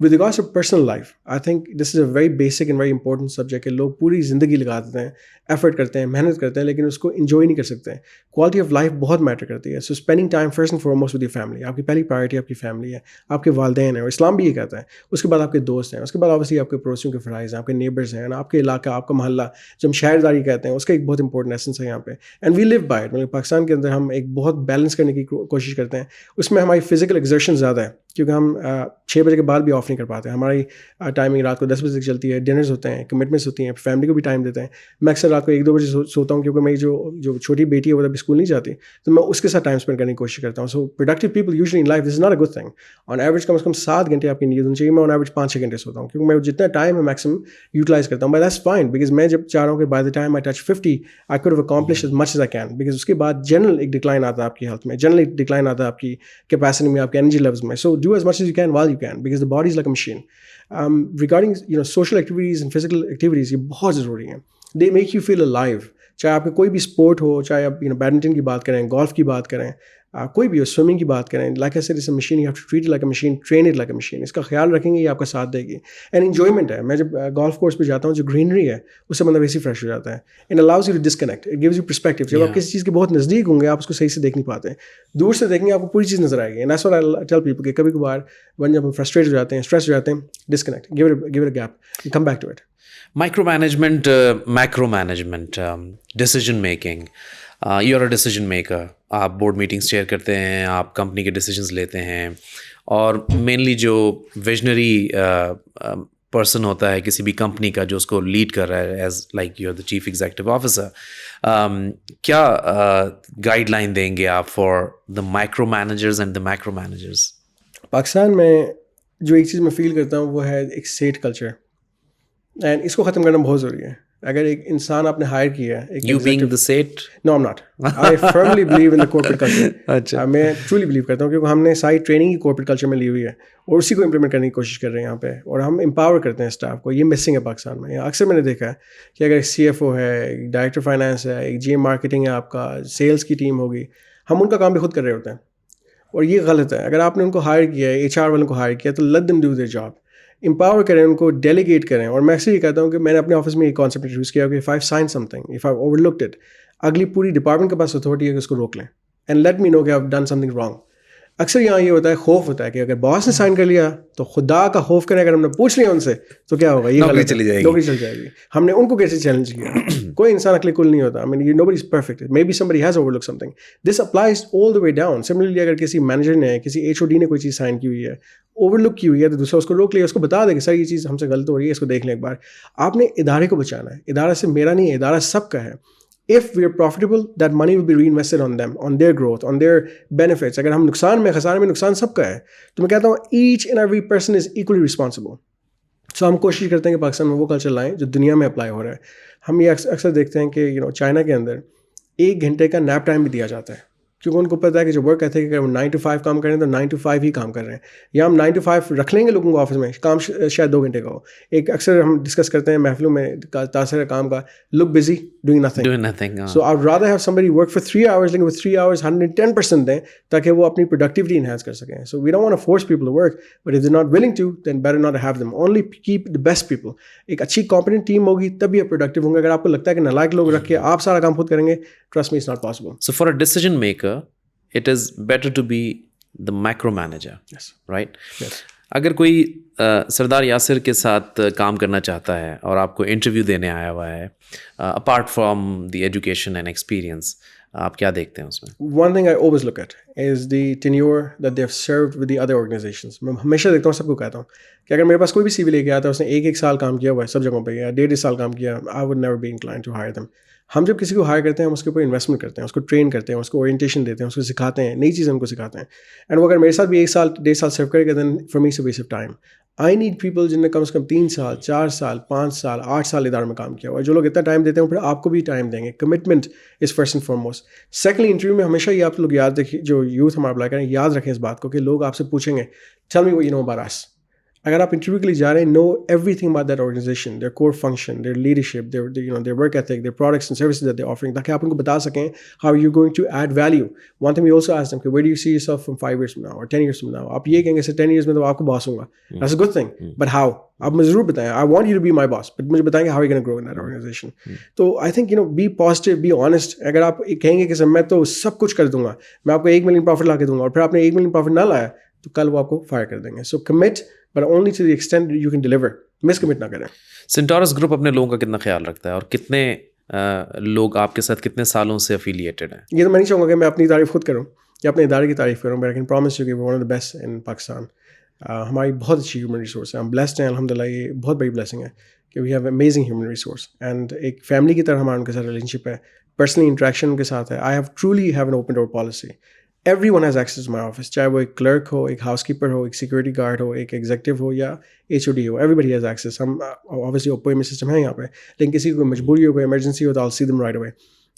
With regards to personal life, I think this is a very basic and very important subject. کہ لوگ پوری زندگی لگا دیتے ہیں, ایفرٹ کرتے ہیں, محنت کرتے ہیں, لیکن اس کو انجوائے نہیں کر سکتے ہیں. کوالٹی آف لائف بہت میٹر کرتی ہے. So spending time first and foremost with your family, آپ کی پہلی پرائرٹی آپ کی فیملی ہے, آپ کے والدین ہیں, اور اسلام بھی یہ کہتا ہے. اس کے بعد آپ کے دوست ہیں, اس کے بعد اوبیسلی آپ کے پڑوسیوں کے فرائض ہیں, آپ کے نیبرز ہیں, آپ کے علاقہ, آپ کا محلہ, جو ہم شہرداری کہتے ہیں, اس کا ایک بہت امپورٹنٹ ایسنس ہے یہاں پہ. And we live by it. مطلب پاکستان کے اندر ہم ایک بہت بیلنس کرنے کی کوشش کرتے ہیں. اس میں ہماری فزیکل ایگزرشن زیادہ ہے, کیونکہ ہم 6 بجے کے بعد بھی آف نہیں کر پاتے. ہماری ٹائمنگ رات کو 10 بجے تک چلتی ہے, ڈنرز ہوتے ہیں, کمٹمنٹس ہوتی ہیں, فیملی کو بھی ٹائم دیتے ہیں. میں اکثر رات کو 1-2 بجے سوتا ہوں, کیونکہ میری جو چھوٹی بیٹی ہے وہ ابھی اسکول نہیں جاتی, تو میں اس کے ساتھ ٹائم اسپینڈ کرنے کی کوشش کرتا ہوں. So productive people usually in life this is not a good thing. On average کم از کم 7 گھنٹے آپ کی نیند ہونی چاہیے. میں آن ایوریج 5-6 گھنٹے سوتا ہوں, کیونکہ میں جتنا ٹائم ہے میکسیمم یوٹیلائز کرتا ہوں. بٹ دیٹس فائن, بیکاز میں جب چاہ رہا ہوں کہ by the time I touch 50 I could have accomplished as much as I can. Because اس کے بعد جنرل ایک ڈکلائن آتا ہے آپ کی ہیلتھ میں, جنرل ایک ڈکلائن آتا ہے آپ کی کیپیسٹی میں, آپ کے انرجی لیولز میں. So do as much as you can while you can, because the body is like a machine. Regarding social activities and physical activities, یہ بہت ضروری ہیں. They make you feel alive. چاہے آپ کے کوئی بھی اسپورٹ ہو, چاہے آپ بیڈمنٹن کی بات کریں, گولف کی بات کریں, کوئی بھی ہو, سوئمنگ کی بات کریں. Like I said it's a machine, you have to treat it like a machine, train it like a machine. اس کا خیال رکھیں گے, یہ آپ کا ساتھ دے گی. اینڈ انجوائمنٹ ہے. میں جب گولف کورس پہ جاتا ہوں, جو گرینری ہے اس سے بندہ ویسے ہی فریش ہو جاتا ہے. It allows you to disconnect, it gives you perspective. جب آپ کسی چیز کے بہت نزدیک ہوں گے, آپ اس کو صحیح سے دیکھ نہیں پاتے, دور سے دیکھیں گے آپ کو پوری چیز نظر آئے گی. And that's what I tell people کہ کبھی کبھار جب ہم فرسٹریٹ ہو جاتے ہیں, اسٹریس ہو جاتے ہیں, disconnect, give it a gap, come back to it. Micro management, macro management, decision making. You are a decision maker, آپ بورڈ میٹنگس چیئر کرتے ہیں, آپ کمپنی کے ڈیسیجنز لیتے ہیں, اور مینلی جو ویژنری پرسن ہوتا ہے کسی بھی کمپنی کا جو اس کو لیڈ کر رہا ہے, as like you are the chief executive officer, کیا گائیڈ لائن دیں گے آپ for the micro managers and the macro managers? Pakistan میں جو ایک چیز میں فیل کرتا ہوں وہ ہے ایک سیٹ کلچر, اینڈ اس کو ختم کرنا بہت ضروری ہے. اگر ایک انسان آپ نے ہائر کیا ہے, You being the state? No, I'm not. I firmly believe in the corporate culture. اچھا, میں ٹرولی بلیو کرتا ہوں, کیونکہ ہم نے ساری ٹریننگ ہی کارپوریٹ کلچر میں لی ہوئی ہے, اور اسی کو امپلیمنٹ کرنے کی کوشش کر رہے ہیں یہاں پہ, اور ہم امپاور کرتے ہیں اسٹاف کو. یہ مسنگ ہے پاکستان میں. اکثر میں نے دیکھا ہے کہ اگر ایک CFO ہے, ایک ڈائریکٹر فائنانس ہے, ایک GM مارکیٹنگ ہے, آپ کا سیلس کی ٹیم ہوگی, ہم ان کا کام بھی خود کر رہے ہوتے ہیں, اور یہ غلط ہے. اگر آپ نے ان کو ہائر کیا ہے, HR والوں کو ہائر کیا, تو let them do their job. Empower کریں, ان کو ڈیلیگیٹ کریں. اور میں اکثر یہ کہتا ہوں کہ میں نے اپنے آفس میں یہ کانسیپٹ یوز کیا کہ if I've signed something, if I've overlooked it, اگلی پوری ڈپارٹمنٹ کے پاس اتھارٹی ہے کہ اس کو روک لیں, and let me know کہ I've done something wrong. اکثر یہاں یہ ہوتا ہے, خوف ہوتا ہے کہ اگر باس نے سائن کر لیا تو خدا کا خوف کریں, اگر ہم نے پوچھ لیا ان سے تو کیا ہوگا, یہ نوکری چلی جائے گی, نوکری چل جائے گی. ہم نے ان کو کیسے چیلنج کیا؟ کوئی انسان عقل کل نہیں ہوتا. I mean, nobody is perfect. Maybe somebody has overlooked something. This applies all the way down. Similarly, اگر کسی مینیجر نے, کسی HOD نے کوئی چیز سائن کی ہوئی ہے, اوور لک کی ہوئی ہے, تو دوسرا اس کو روک لیا, اس کو بتا دے کہ سر یہ چیز ہم سے غلط ہو رہی ہے, اس کو دیکھ لیں ایک بار. آپ نے ادارے کو بچانا ہے. ادارہ صرف میرا نہیں ہے, ادارہ سب کا ہے. If we are profitable, that money will be reinvested on them, on their growth, on their benefits. اگر ہم نقصان میں, خسارے میں, نقصان سب کا ہے. تو میں کہتا ہوں each and every person is equally responsible. So ہم کوشش کرتے ہیں کہ پاکستان میں وہ کلچر لائیں جو دنیا میں اپلائی ہو رہا ہے. ہم یہ اکثر دیکھتے ہیں کہ چائنا کے اندر 1 گھنٹے کا نیپ ٹائم بھی دیا جاتا ہے, کیونکہ ان کو پتہ ہے کہ جو ورک ایتھک ہے, اگر وہ 9 to 5 کام کریں تو 9 to 5 ہی کام کر رہے ہیں. یا ہم 9 to 5 رکھ لیں گے لوگوں کو آفس میں, کام شاید 2 گھنٹے کا ہو. ایک اکثر ہم ڈسکس کرتے ہیں محفلوں میں تاثر کام کا, look busy doing nothing. So I rather have somebody work for 3 hours, لیکن وہ 3 hours 110% دیں تاکہ وہ اپنی پروڈکٹیوٹی انہینس کر سکیں. So we don't want to force people to work, but if they not willing to, then better not have them. Only keep the best people. ایک اچھی کمپیٹنٹ ٹیم ہوگی تبھی آپ پروڈکٹیو ہوں گے. اگر آپ کو لگتا ہے کہ نالائق لوگ رکھ کے آپ سارا کام خود کریں گے, trust me it's not possible. So for a decision maker, it is better to be the macro manager. Yes. Right? Yes. اگر کوئی سردار یاسر کے ساتھ کام کرنا چاہتا ہے اور آپ کو انٹرویو دینے آیا ہوا ہے, apart from the education and experience, آپ کیا دیکھتے ہیں اس میں؟ One thing I always look at is the tenure that they have served with the other organizations. میں ہمیشہ دیکھتا ہوں, سب کو کہتا ہوں کہ اگر میرے پاس کوئی بھی سی وی لے کے آتا ہے, اس نے 1 سال کام کیا ہوا ہے سب جگہوں پہ, یا 1.5 سال کام کیا, I would never be inclined to hire them. ہم جب کسی کو ہائر کرتے ہیں ہم اس کے اوپر انویسٹمنٹ کرتے ہیں, اس کو ٹرین کرتے ہیں, اس کو اورینٹیشن دیتے ہیں, اس کو سکھاتے ہیں, نئی چیزیں ان کو سکھاتے ہیں. اینڈ وہ اگر میرے ساتھ بھی 1 سال 1.5 سال سرو کرے گا, then for me it's a waste of time. I need people جن نے کم سے کم 3 سال 4 سال 5 سال 8 سال ادارے میں کام کیا ہوا ہے. جو لوگ اتنا ٹائم دیتے ہیں پھر آپ کو بھی ٹائم دیں گے. Commitment is first and foremost. Secondly, interview میں ہمیشہ یہ آپ لوگ یاد رکھیے, جو یوتھ ہمارا اپلائی کریں, یاد رکھیں اس بات کو کہ لوگ آپ سے پوچھیں گے tell me what you know about us. اگر آپ انٹرویو کے لیے جا رہے ہیں, know everything about that organisation, their core function, their leadership, their work ethic, their products and services that they offering, تاکہ آپ ان کو بتا سکیں how you going to add value. One thing we also ask them کہ where do you see yourself from 5 years from now or 10 years from now. آپ یہ کہیں گے سر 10 years میں تو آپ کو باس ہوں گا, that's a good thing, but how, آپ مجھے ضرور بتائیں. I want you to be my boss, but مجھے بتائیں گے how you can grow in that organisation. تو I think be positive, be honest. اگر آپ کہیں گے کہ سر میں تو سب کچھ کر دوں گا, میں آپ کو 1 million پروفٹ لا کے دوں گا, اور پھر آپ نے 1 million پروفٹ نہ لایا, تو کل وہ آپ کو فائر کر دیں گے. So commit, but only to the extent you can deliver. Miscommit نہ کریں. سینٹورس گروپ اپنے لوگوں کا کتنا خیال رکھتا ہے, اور کتنے لوگ آپ کے ساتھ کتنے سالوں سے افیلیٹڈ ہیں؟ یہ تو میں نہیں چاہوں گا کہ میں اپنی تعریف خود کروں یا اپنے ادارے کی تعریف کروں, but I can promise you کہ one of the best in Pakistan. ہماری بہت اچھی ہیومن ریسورس ہے, ہم بلیسڈ ہیں الحمد للہ. یہ بہت بڑی بلیسنگ ہے کہ we have amazing human resource, and ایک فیملی کی طرح ہمارا ان کے ساتھ ریلیشن شپ ہے. پرسنلی انٹریکشن ان کے ساتھ ہے. I have truly have an open door policy. Everyone has access to my office, چاہے وہ ایک کلرک ہو, ایک ہاؤس کیپر ہو, ایک سیکورٹی گارڈ ہو, ایک ایگزیکٹو ہو, یا HOD ہو. Everybody has access. ہم اوبیسلی اپوائنٹمنٹ سسٹم ہے یہاں پہ, لیکن کسی کو مجبوری ہو, کوئی ایمرجنسی ہو, تو I'll see them right away.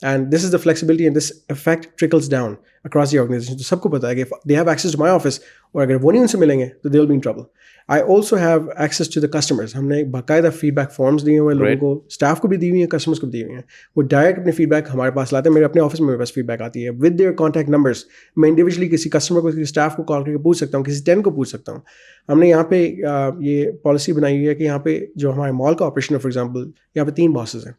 And this is the flexibility, and this effect trickles down across the organization. تو سب کو پتا ہے کہ they have access to my office, اور اگر وہ نہیں ان سے ملیں گے تو they will be in trouble. I also have access to the customers. ہم نے باقاعدہ فیڈ بیک فارمس دیے ہوئے ہیں لوگوں کو, اسٹاف کو بھی دی ہوئی ہیں, کسٹمرس کو بھی دی ہوئی ہیں. وہ ڈائریکٹ اپنے فیڈ بیک ہمارے پاس لاتے ہیں. میرے اپنے آفس میں میرے پاس فیڈ بیک آتی ہے ود دیئر کانٹیکٹ نمبرس. میں انڈیویجلی کسی کسٹمر کو, کسی اسٹاف کو کال کر کے پوچھ سکتا ہوں, کسی 10 کو پوچھ سکتا ہوں. ہم نے یہاں پہ یہ پالیسی بنائی ہوئی ہے کہ یہاں پہ جو ہمارے مال کا آپریشن ہے, فار ایگزامپل یہاں پہ 3 باسز ہیں.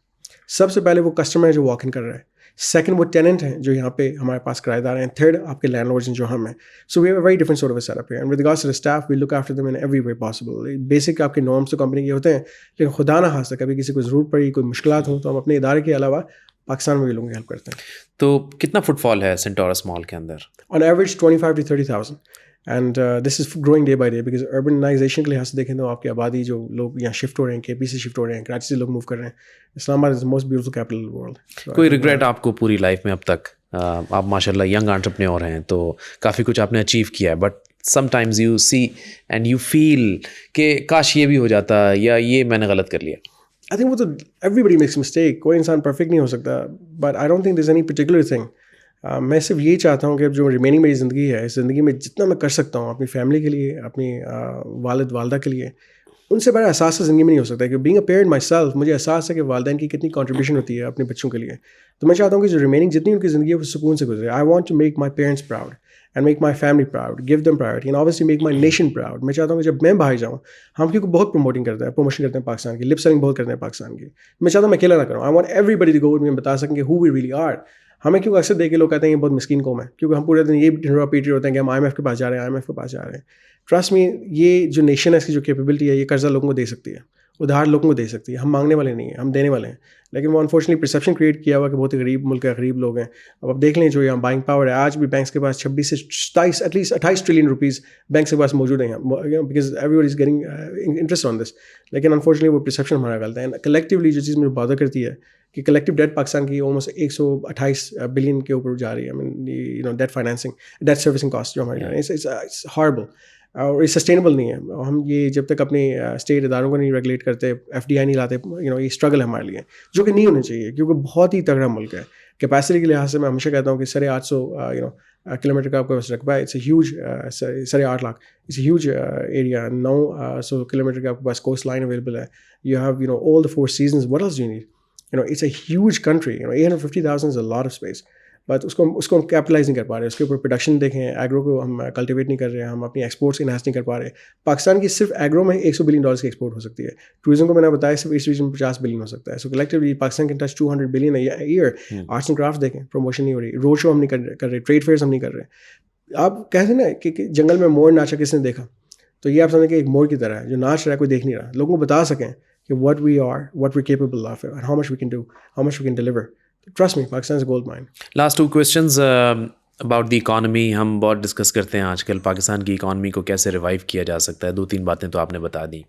سب سے پہلے وہ کسٹمر ہے جو واک ان کر رہا ہے, سیکنڈ وہ ٹیننٹ ہیں جو یہاں پہ ہمارے پاس کرایہ دار ہیں, تھرڈ آپ کے لینڈ لارڈز ہیں جو ہم ہیں. So we have a very different sort of a setup here, and with regards to the staff we look after them in every way possible. Basic آپ کے نارمس تو کمپنی کے ہوتے ہیں, لیکن خدا نہ خاصہ کبھی کسی کو ضرورت پڑی, کوئی مشکلات ہوں, تو ہم اپنے ادارے کے علاوہ پاکستان میں بھی لوگوں کی ہیلپ کرتے ہیں. تو کتنا فٹ فال ہے سینٹورس مال کے اندر؟ On average 25,000 to 30,000. And this is growing day by day, because urbanisation کے لحاظ سے دیکھیں تو آپ کی آبادی, جو لوگ یہاں شفٹ ہو رہے ہیں, KP سے شفٹ ہو رہے ہیں, کراچی سے لوگ موو کر رہے ہیں. Islamabad is the most beautiful capital in the world. کوئی ریگریٹ آپ کو پوری لائف میں اب تک؟ آپ ماشاء اللہ ینگ انٹرپرینور ہیں, تو کافی کچھ آپ نے اچیو کیا ہے, but sometimes you see and you feel کہ کاش یہ بھی ہو جاتا, یا یہ میں نے غلط کر لیا. آئی تھنک وہ تو ایوری بڈی میکس مسٹیک, کوئی انسان پرفیکٹ نہیں ہو سکتا, but I don't think there is any particular thing. میں صرف یہ چاہتا ہوں کہ جو ریمیننگ میری زندگی ہے, اس زندگی میں جتنا میں کر سکتا ہوں اپنی فیملی کے لیے, اپنی والد والدہ کے لیے, ان سے بڑا احساس زندگی میں نہیں ہو سکتا. کہ being a parent my self, مجھے احساس ہے کہ والدین کی کتنی کنٹریبیوشن ہوتی ہے اپنے بچوں کے لیے. تو میں چاہتا ہوں کہ جو ریمیننگ جتنی ان کی زندگی ہے وہ سکون سے گزرے. I want to make my parents proud and make my family proud, give them priority, and obviously make my nation proud. میں چاہتا ہوں کہ جب میں باہر جاؤں, ہم کیونکہ بہت پروموشن کرتے ہیں پاکستان کی, لپ سرنگ بہت کرتے ہیں پاکستان کی. میں چاہتا ہوں میں اکیلا نہ کروں. I want everybody to go میں بتا سکیں کہ ہو وی ریئلی آر. ہمیں کیونکہ اکثر دیکھ کے لوگ کہتے ہیں یہ بہت مسکین قوم ہے, کیونکہ ہم پورے دن یہ ڈھنڈورا پیٹ رہے ہوتے ہیں کہ ہم IMF کے پاس جا رہے ہیں, IMF کے پاس جا رہے ہیں. ٹرسٹ می, یہ جو نیشن ہے, اس کی جو کیپیبلٹی ہے, یہ قرضہ لوگوں کو دے سکتی ہے, ادھار لوگوں کو دے سکتی ہے. ہم مانگنے والے نہیں ہیں, ہم دینے والے ہیں. لیکن وہ انفارچونیٹلی پرسیپشن کریٹ کیا ہوا کہ بہت ہی غریب ملک ہے, غریب لوگ ہیں. اب آپ دیکھ لیں جو یہاں بائنگ پاور ہے, آج بھی بینکس کے پاس 26 سے 27 at least 28 trillion rupees banks کے پاس موجود ہیں, because everybody is getting interest on this. لیکن انفارچونیٹلی وہ پرسیپشن ہمارا غلط ہے. کلیکٹیولی جو چیز مجھے بادر کرتی ہے کہ کلیکٹیو ڈیٹ پاکستان کی آلموسٹ 128 بلین کے اوپر جا رہی ہے. Debt financing, debt servicing cost جو ہماری اٹس ہاربل, اور یہ سسٹینیبل نہیں ہے. ہم یہ جب تک اپنے اسٹیٹ اداروں کو نہیں ریگولیٹ کرتے, FDI نہیں لاتے, یہ اسٹرگل ہے ہمارے لیے, جو کہ نہیں ہونا چاہیے, کیونکہ بہت ہی تگڑا ملک ہے. کیپیسٹی کے لحاظ سے میں ہمیشہ کہتا ہوں کہ 850 کلومیٹر کا آپ کا رقبہ ہے, it's a huge, 8.5 lakh, it's a huge area. 900 kilometre کا آپ کے پاس کوسٹ لائن اویلیبل ہے. You have all the 4 seasons. What else do you need? It's a huge country. 850,000 is a lot of space. But اس کو ہم کیپٹلائز نہیں کر پا رہے. اس کے اوپر پروڈکشن دیکھیں, ایگرو کو ہم کلٹیویٹ نہیں کر رہے ہیں, ہم اپنی ایکسپورٹس انہانس نہیں کر پا رہے. پاکستان کی صرف ایگرو میں $100 بلین کی ایکسپورٹ ہو سکتی ہے. ٹورزم کو میں نے بتایا صرف اس ریجن میں $50 بلین ہو سکتا ہے. So collectively Pakistan can touch $200 billion year. Arts and craft دیکھیں, پروموشن نہیں ہو رہی, روڈ شو ہم نہیں کر رہے, ٹریڈ فیئرس ہم نہیں کر رہے. آپ کہتے ہیں نا کہ جنگل میں مور ناچا کس نے دیکھا, تو یہ آپ سمجھیں کہ ایک مور کی طرح ہے جو ناچ رہا ہے کوئی دیکھ نہیں رہا, لوگوں کو بتا سکیں کہ what we are, what we're capable of, and how much we can do, how much we can deliver. Trust me, Pakistan is a gold mine. Last two questions about the economy. ہم بہت ڈسکس کرتے ہیں آج کل پاکستان کی اکانومی کو کیسے ریوائیو کیا جا سکتا ہے. 2-3 باتیں تو آپ نے بتا دی.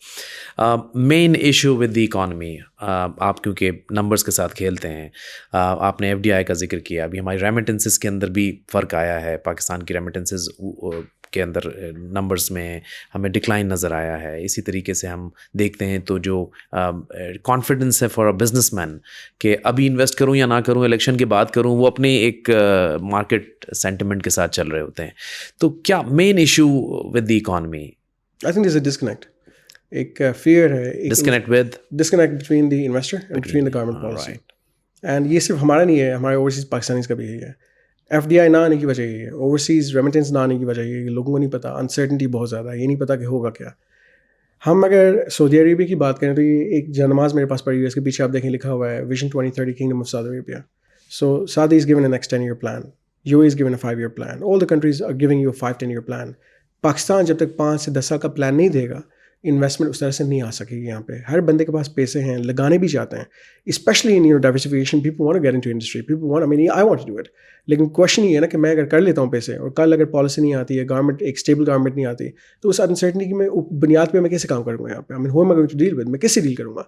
Main issue with the economy, آپ کیونکہ نمبرز کے ساتھ کھیلتے ہیں, آپ نے FDI کا ذکر کیا. ابھی ہماری ریمیٹنسز کے اندر بھی فرق آیا ہے. پاکستان کی ریمیٹنسز کے اندر نمبرز میں ہمیں ڈکلائن نظر آیا ہے. اسی طریقے سے ہم دیکھتے ہیں تو جو کانفیڈنس ہے فار اے بزنس مین کہ ابھی انویسٹ کروں یا نہ کروں, الیکشن کے بعد کروں, وہ اپنے ایک مارکیٹ سینٹیمنٹ کے ساتھ چل رہے ہوتے ہیں. تو کیا main issue with the economy? I think there's a disconnect. ایک فیئر ہے, disconnect between the investor and between the government policy. And یہ صرف ہمارا نہیں ہے, ہمارے اوورسیز پاکستانیز کا بھی یہی ہے. FDI نہ آنے کی وجہ یہ ہے, اوورسیز ریمیٹنس نہ آنے کی وجہ یہ ہے کہ لوگوں کو نہیں پتہ, انسرٹنٹی بہت زیادہ ہے, یہ نہیں پتہ کہ ہوگا کیا. ہم اگر سعودی عربیہ کی بات کریں تو یہ ایک جانماز میرے پاس پڑی ہوئی ہے, اس کے پیچھے آپ دیکھیں لکھا ہوا ہے vision 2030 kingdom of Saudi Arabia. So Saudi is given a next 10-year plan, UAE is given a 5-year plan, all the countries are giving you a 5-10-year plan. Pakistan جب تک 5 سے 10 سال کا پلان نہیں دے گا, انویسٹمنٹ اس طرح سے نہیں آ سکے گی. یہاں پہ ہر بندے کے پاس پیسے ہیں, لگانے بھی چاہتے ہیں, especially in diversification. People want to get into industry, people want, I mean I want to do it. لیکن کوشچن یہ ہے نا کہ میں اگر کر لیتا ہوں پیسے اور کل اگر پالیسی نہیں آتی ہے, گورنمنٹ ایک اسٹیبل گورنمنٹ نہیں آتی, تو اس انسرٹنٹی کی میں بنیاد پہ میں کیسے کام کروں گا یہاں پہ؟ I mean who am I going to deal with, میں کیسے ڈیل کروں گا؟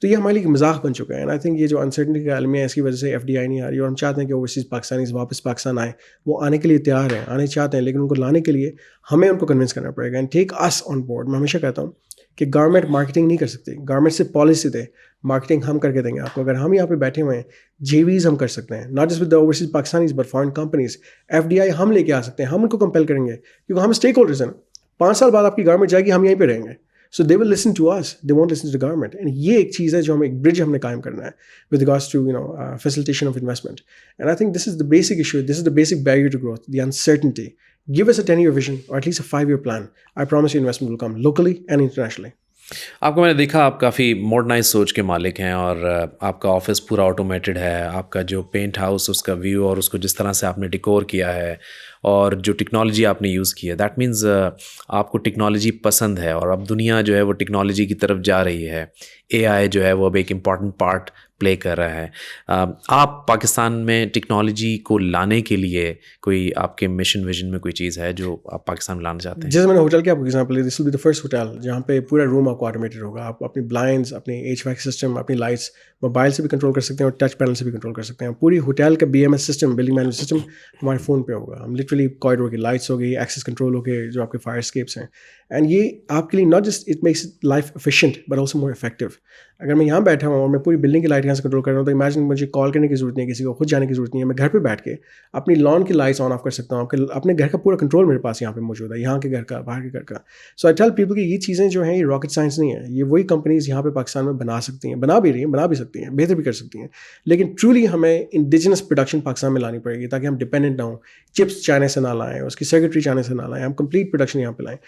تو یہ ہمارے لیے مذاق بن چکا ہے. اینڈ آئی تھنک یہ جو انسرٹنٹی کا عالم ہے, اس کی وجہ سے FDI نہیں آ رہی, اور ہم چاہتے ہیں کہ اوورسیز پاکستانیز واپس پاکستان آئیں. وہ آنے کے لیے تیار ہیں, آنے چاہتے ہیں, لیکن ان کو لانے کے لیے ہمیں ان کو کنونس کرنا پڑے گا. And take us on board. میں ہمیشہ کہتا ہوں کہ گورنمنٹ مارکیٹنگ نہیں کر سکتی, گورنمنٹ سے پالیسی دے, مارکیٹنگ ہم کر کے دیں گے آپ کو. اگر ہم یہاں پہ بیٹھے ہوئے ہیں, JVs ہم کر سکتے ہیں, not just with the overseas Pakistanis but foreign companies. FDI ہم لے کے آ سکتے ہیں, ہم ان کو کمپیل کریں گے کیونکہ ہم اسٹیک ہولڈرز ہیں. 5 سال بعد آپ کی گورنمنٹ جائے گی, ہم یہیں پہ رہیں گے. So they will listen to us, they won't listen to government. And یہ ایک چیز ہے جو ہم ایک برج ہم نے قائم کرنا ہے with regards to facilitation of investment. And I think this is the basic issue, this is the basic barrier to growth, the uncertainty. Give us a 10-year vision or at least a 5-year plan. I promise you investment will come locally and internationally. آپ کو میں نے دیکھا آپ کافی ماڈرنائز سوچ کے مالک ہیں, اور آپ کا آفس پورا آٹومیٹڈ ہے. آپ کا جو پینٹ ہاؤس, اس کا ویو اور اس کو جس طرح سے آپ نے ڈیکور کیا ہے, اور جو ٹیکنالوجی آپ نے یوز کی ہے, دیٹ مینز آپ کو ٹیکنالوجی پسند ہے. اور اب دنیا جو ہے وہ ٹیکنالوجی کی طرف جا رہی ہے. AI جو ہے وہ اب ایک امپورٹنٹ پارٹ پلے کر رہا ہے. آپ پاکستان میں ٹیکنالوجی کو لانے کے لیے کوئی آپ کے مشن ویژن میں کوئی چیز ہے جو آپ پاکستان میں لانا چاہتے ہیں؟ جیسے میں نے ہوٹل کی آپ کو ایگزامپل دی, this will be the first hotel جہاں پہ پورا روم آپ کو آٹومیٹڈ ہوگا. آپ اپنی بلائنڈس, اپنی HVAC سسٹم, اپنی لائٹس موبائل سے بھی کنٹرول کر سکتے ہیں اور ٹچ پینل سے بھی کنٹرول کر سکتے ہیں. پوری ہوٹل کا BMS system, building management system ہمارے فون پہ ہوگا. ہم لٹرلی کوریڈور کی لائٹس ہو گئی, ایکسیس کنٹرول ہو گئے, جو آپ کے فائر اسکیپس ہیں. اینڈ یہ آپ کے لیے not just it makes life efficient but also more effective. اگر میں یہاں بیٹھا ہوں اور میں پوری بلڈنگ کی لائٹ یہاں سے کنٹرول کر رہا ہوں, تو امیجن مجھے کال کرنے کی ضرورت نہیں ہے, کسی کو خود جانے کی ضرورت نہیں ہے. میں گھر پہ بیٹھ کے اپنی لان کی لائٹس آن آف کر سکتا ہوں. اپنے گھر کا پورا کنٹرول میرے پاس یہاں پہ موجود ہے, یہاں کے گھر کا, باہر کے گھر کا. سو آئی ٹیل پیپل کہ یہ چیزیں جو ہیں یہ راکٹ سائنس نہیں ہے. یہ وہی کمپنیز یہاں پہ پاکستان میں بنا سکتی ہیں, بنا بھی رہی ہیں, بنا بھی سکتی ہیں, بہتر بھی کر سکتی ہیں. لیکن ٹرولی ہمیں انڈیجنس پروڈکشن پاکستان میں لانی پڑے گی تاکہ ہم ڈپینڈنٹ نہ ہوں. چپس چائنا سے نہ لائیں, اس کی سیکرٹری چائنا سے نہ لائیں, ہم کمپلیٹ پروڈکشن یہاں پہ لائیں.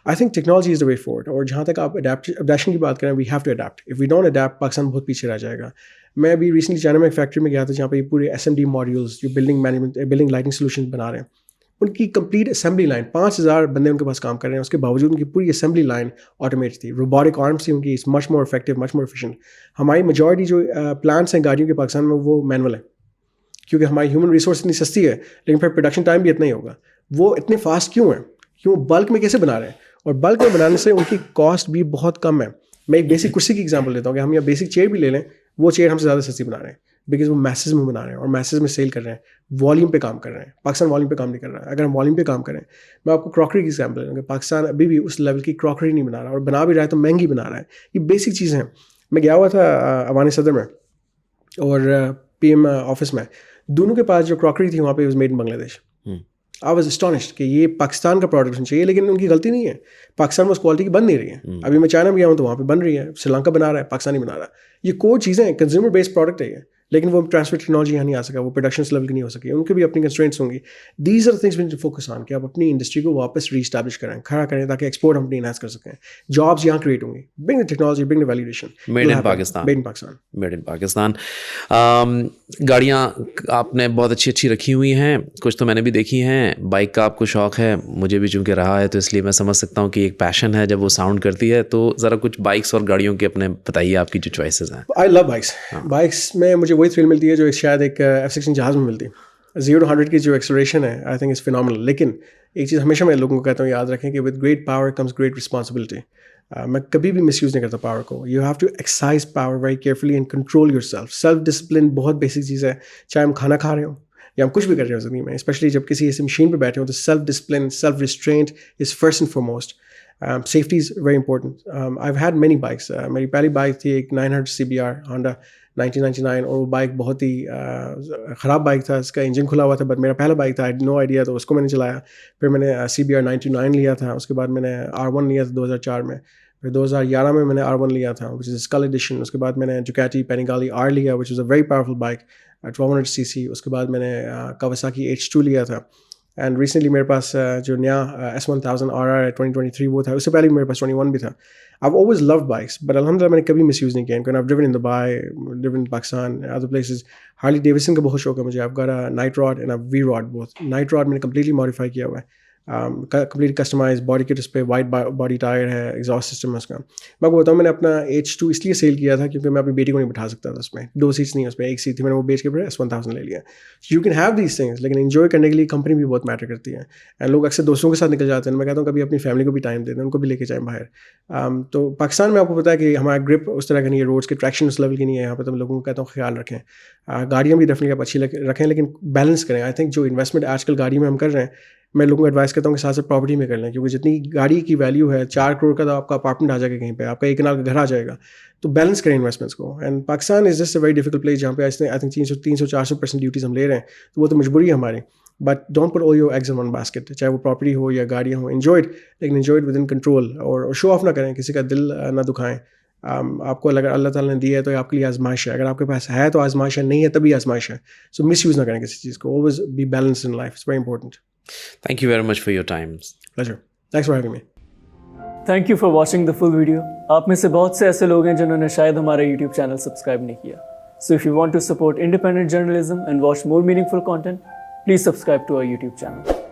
I think technology is the way forward. اور جہاں تک آپ اڈیپشن کی بات کریں, we have to adapt. If we don't adapt, Pakistan بہت پیچھے رہ جائے گا. میں ابھی ریسنٹلی چائنا میں ایک فیکٹری میں گیا تھا جہاں پہ یہ پورے SMD ماڈیولس جو building management, building lighting solution بنا رہے ہیں, ان کی کمپلیٹ اسمبلی لائن 5000 بندے ان کے پاس کام کر رہے ہیں. اس کے باوجود ان کی پوری اسمبلی لائن آٹومیٹ تھی, روبوٹک آرمس تھی ان کی. It's much more effective, much more efficient. ہماری میجورٹی جو پلانٹس ہیں گاڑیوں کے پاکستان میں وہ مینول ہیں, کیونکہ ہماری ہیومن ریسورس اتنی سستی ہے, لیکن پھر پروڈکشن ٹائم بھی اتنا ہی ہوگا. وہ اتنے فاسٹ کیوں ہیں؟ کیوں بلک میں کیسے بنا رہے ہیں, اور بلک میں بنانے سے ان کی کاسٹ بھی بہت کم ہے. میں ایک بیسک کرسی کی ایگزامپل دیتا ہوں کہ ہم یہاں بیسک چیئر بھی لے لیں, وہ چیئر ہم سے زیادہ سستی بنا رہے ہیں بیکاز وہ میسز میں بنا رہے ہیں اور میسز میں سیل کر رہے ہیں, والیوم پہ کام کر رہے ہیں. پاکستان والیوم پہ کام نہیں کر رہا ہے. اگر ہم والیوم پہ کام کریں, میں آپ کو کراکری کی ایگزامپل دوں کہ پاکستان ابھی بھی اس لیول کی کراکری نہیں بنا رہا, اور بنا بھی رہا ہے تو مہنگی بنا رہا ہے. یہ بیسک چیزیں ہیں. میں گیا ہوا تھا اوانی صدر میں اور PM آفس میں, دونوں کے پاس جو کراکری تھی وہاں پہ واز میڈ ان بنگلہ دیش. I was astonished کہ یہ پاکستان کا پروڈکشن چاہیے, لیکن ان کی غلطی نہیں ہے. پاکستان میں اس کوالٹی کی بن نہیں رہی ہے. ابھی میں چائنا میں گیا ہوں تو وہاں پہ بن رہی ہے, سری لنکا بنا رہا ہے, پاکستانی بنا رہا ہے. یہ کوئی چیزیں ہیں, کنزیومر بیسڈ پروڈکٹ ہے یہ. لیکن وہ ٹرانسفر ٹیکنالوجی یہاں نہیں آ سکا, وہ پروڈکشن لیول کی نہیں ہو سکی, ان کی بھی اپنی کنسٹرینٹس ہوں گی. These are things we need to focus on کہ آپ اپنی انڈسٹری کو واپس ری اسٹیبلش کریں, کھڑا کریں تاکہ ایکسپورٹ ہم اپنی انہانس کر سکیں, جابس یہاں کریٹ ہوں گی. Bring the technology, bring the validation. Made in Pakistan. Made in Pakistan. Made in Pakistan. گاڑیاں آپ نے بہت اچھی رکھی ہوئی ہیں, کچھ تو میں نے بھی دیکھی ہیں. بائک کا آپ کو شوق ہے, مجھے بھی چونکہ رہا ہے تو اس لیے میں سمجھ سکتا ہوں کہ ایک پیشن ہے جب وہ ساؤنڈ کرتی ہے. تو ذرا کچھ بائکس اور گاڑیوں کے اپنے بتائیے, آپ کی جو چوائسیز ہیں. آئی لو بائکس. بائکس میں مجھے وہی تھرل ملتی ہے جو شاید ایک F-16 جہاز میں ملتی ہے. 0 to 100 کی جو ایکسلریشن ہے آئی تھنک از فینومنل. لیکن ایک چیز ہمیشہ میں لوگوں کو کہتا ہوں, یاد رکھیں کہ with great power comes great responsibility. میں کبھی بھی مس یوز نہیں کرتا پاور کو. You have to exercise power very carefully and control yourself. Self discipline بہت بیسک چیز ہے, چاہے ہم کھانا کھا رہے ہوں یا ہم کچھ بھی کر رہے ہوں زندگی میں, اسپیشلی جب کسی ایسی مشین پہ بیٹھے ہوں تو self discipline, self restraint is first and foremost. Safety is very important. I have had many bikes. میری پہلی بائک تھی ایک 900 CBR ہونڈا 1999, اور وہ بائک بہت ہی خراب بائک تھا, اس کا انجن کھلا ہوا تھا, بٹ میرا پہلا بائک تھا, نو آئیڈیا, تو اس کو میں نے چلایا. پھر میں نے CBR 929 لیا تھا, اس کے بعد میں نے R1 لیا تھا 2004 میں. پھر 2011 میں نے R1 لیا تھا وچ از اسکل ایڈیشن. اس کے بعد میں نے Ducati Panigale R لیا which is a very powerful bike 1200 cc. اس کے بعد میں نے Kawasaki H2 لیا تھا. اینڈ ریسنٹلی میرے پاس جو نیا S1000 RR ہے 2023 وہ تھا. اس سے پہلے میرے پاس 21 بھی تھا. I've always loved bikes, but alhamdulillah میں نے کبھی مس یوز نہیں کیا. I've driven in Dubai, driven in Pakistan, other places. Harley Davidson کا بہت شوق ہے مجھے. I've got a Night Rod and a V-Rod both. Night Rod میں نے completely modify کیا ہوا ہے, کمپلیٹ کسٹمائز باڈی کٹ, اس پہ وائٹ باڈی ٹائر ہے, ایگزاسٹ سسٹم ہے اس کا. میں کو بتاؤں میں نے اپنا H2 اس لیے سیل کیا تھا کیونکہ میں اپنی بیٹی کو نہیں بٹھا سکتا تھا اس میں. 2 سیٹس نہیں, اس پہ ایک سیٹ تھی, میں نے وہ بیچ کے پھر S1000 لے لیا. You can have these things, لیکن انجوائے کرنے کے لیے کمپنی بھی بہت میٹر کرتی ہے. اینڈ لوگ اکثر دوستوں کے ساتھ نکل جاتے ہیں. میں کہتا ہوں کبھی اپنی فیملی کو بھی ٹائم دے دیں, ان کو بھی لے کے جائیں باہر. تو پاکستان میں آپ کو پتا ہے کہ ہمارا گرپ اس طرح کا نہیں ہے, روڈس کے ٹریکشن اس لیول کی نہیں ہے. یہاں پہ تو لوگوں کو کہتا ہوں خیال رکھیں, گاڑیاں بھی ڈیفینیٹلی آپ اچھی رکھیں, لیکن بیلنس کریں. آئی تھنک جو انویسٹمنٹ آج کل گاڑی میں ہم کر رہے ہیں, میں لوگوں کو ایڈوائز کرتا ہوں کہ ساتھ ساتھ پراپرٹی میں کر لیں, کیونکہ جتنی گاڑی کی ویلیو ہے 4 کروڑ کا تو آپ کا اپارٹمنٹ آ جائے گا, کہیں پہ آپ کا 1 کنال کا گھر آ جائے گا. تو بیلنس کریں انویسٹمنٹس کو. And Pakistan is just a very difficult place جہاں پہ آئی تھنک 300-400% ڈیوٹیز ہم لے رہے ہیں, تو وہ تو مجبوری ہے ہماری. But don't put all your eggs in one basket, چاہے وہ پراپرٹی ہو یا گاڑیاں ہوں. انجوائے اٹ, لیکن enjoy it within control, اور شو آف نہ کریں, کسی کا دل نہ دکھائیں. آپ کو اگر اللہ تعالیٰ نے دی ہے تو آپ کے لیے آزمائش ہے, اگر آپ کے پاس ہے تو آزمائش ہے, نہیں ہے تبھی آزمائش ہے. سو مس یوز نہ کریں کسی چیز کو. Always be balance in life, it's very important. Thank you very much for your time. Pleasure. Thanks for having me. Thank you for watching the full video. آپ میں سے بہت سے ایسے لوگ ہیں جنہوں نے شاید ہمارا YouTube چینل سبسکرائب نہیں کیا. So if you want to support independent journalism and watch more meaningful content, please subscribe to our YouTube channel.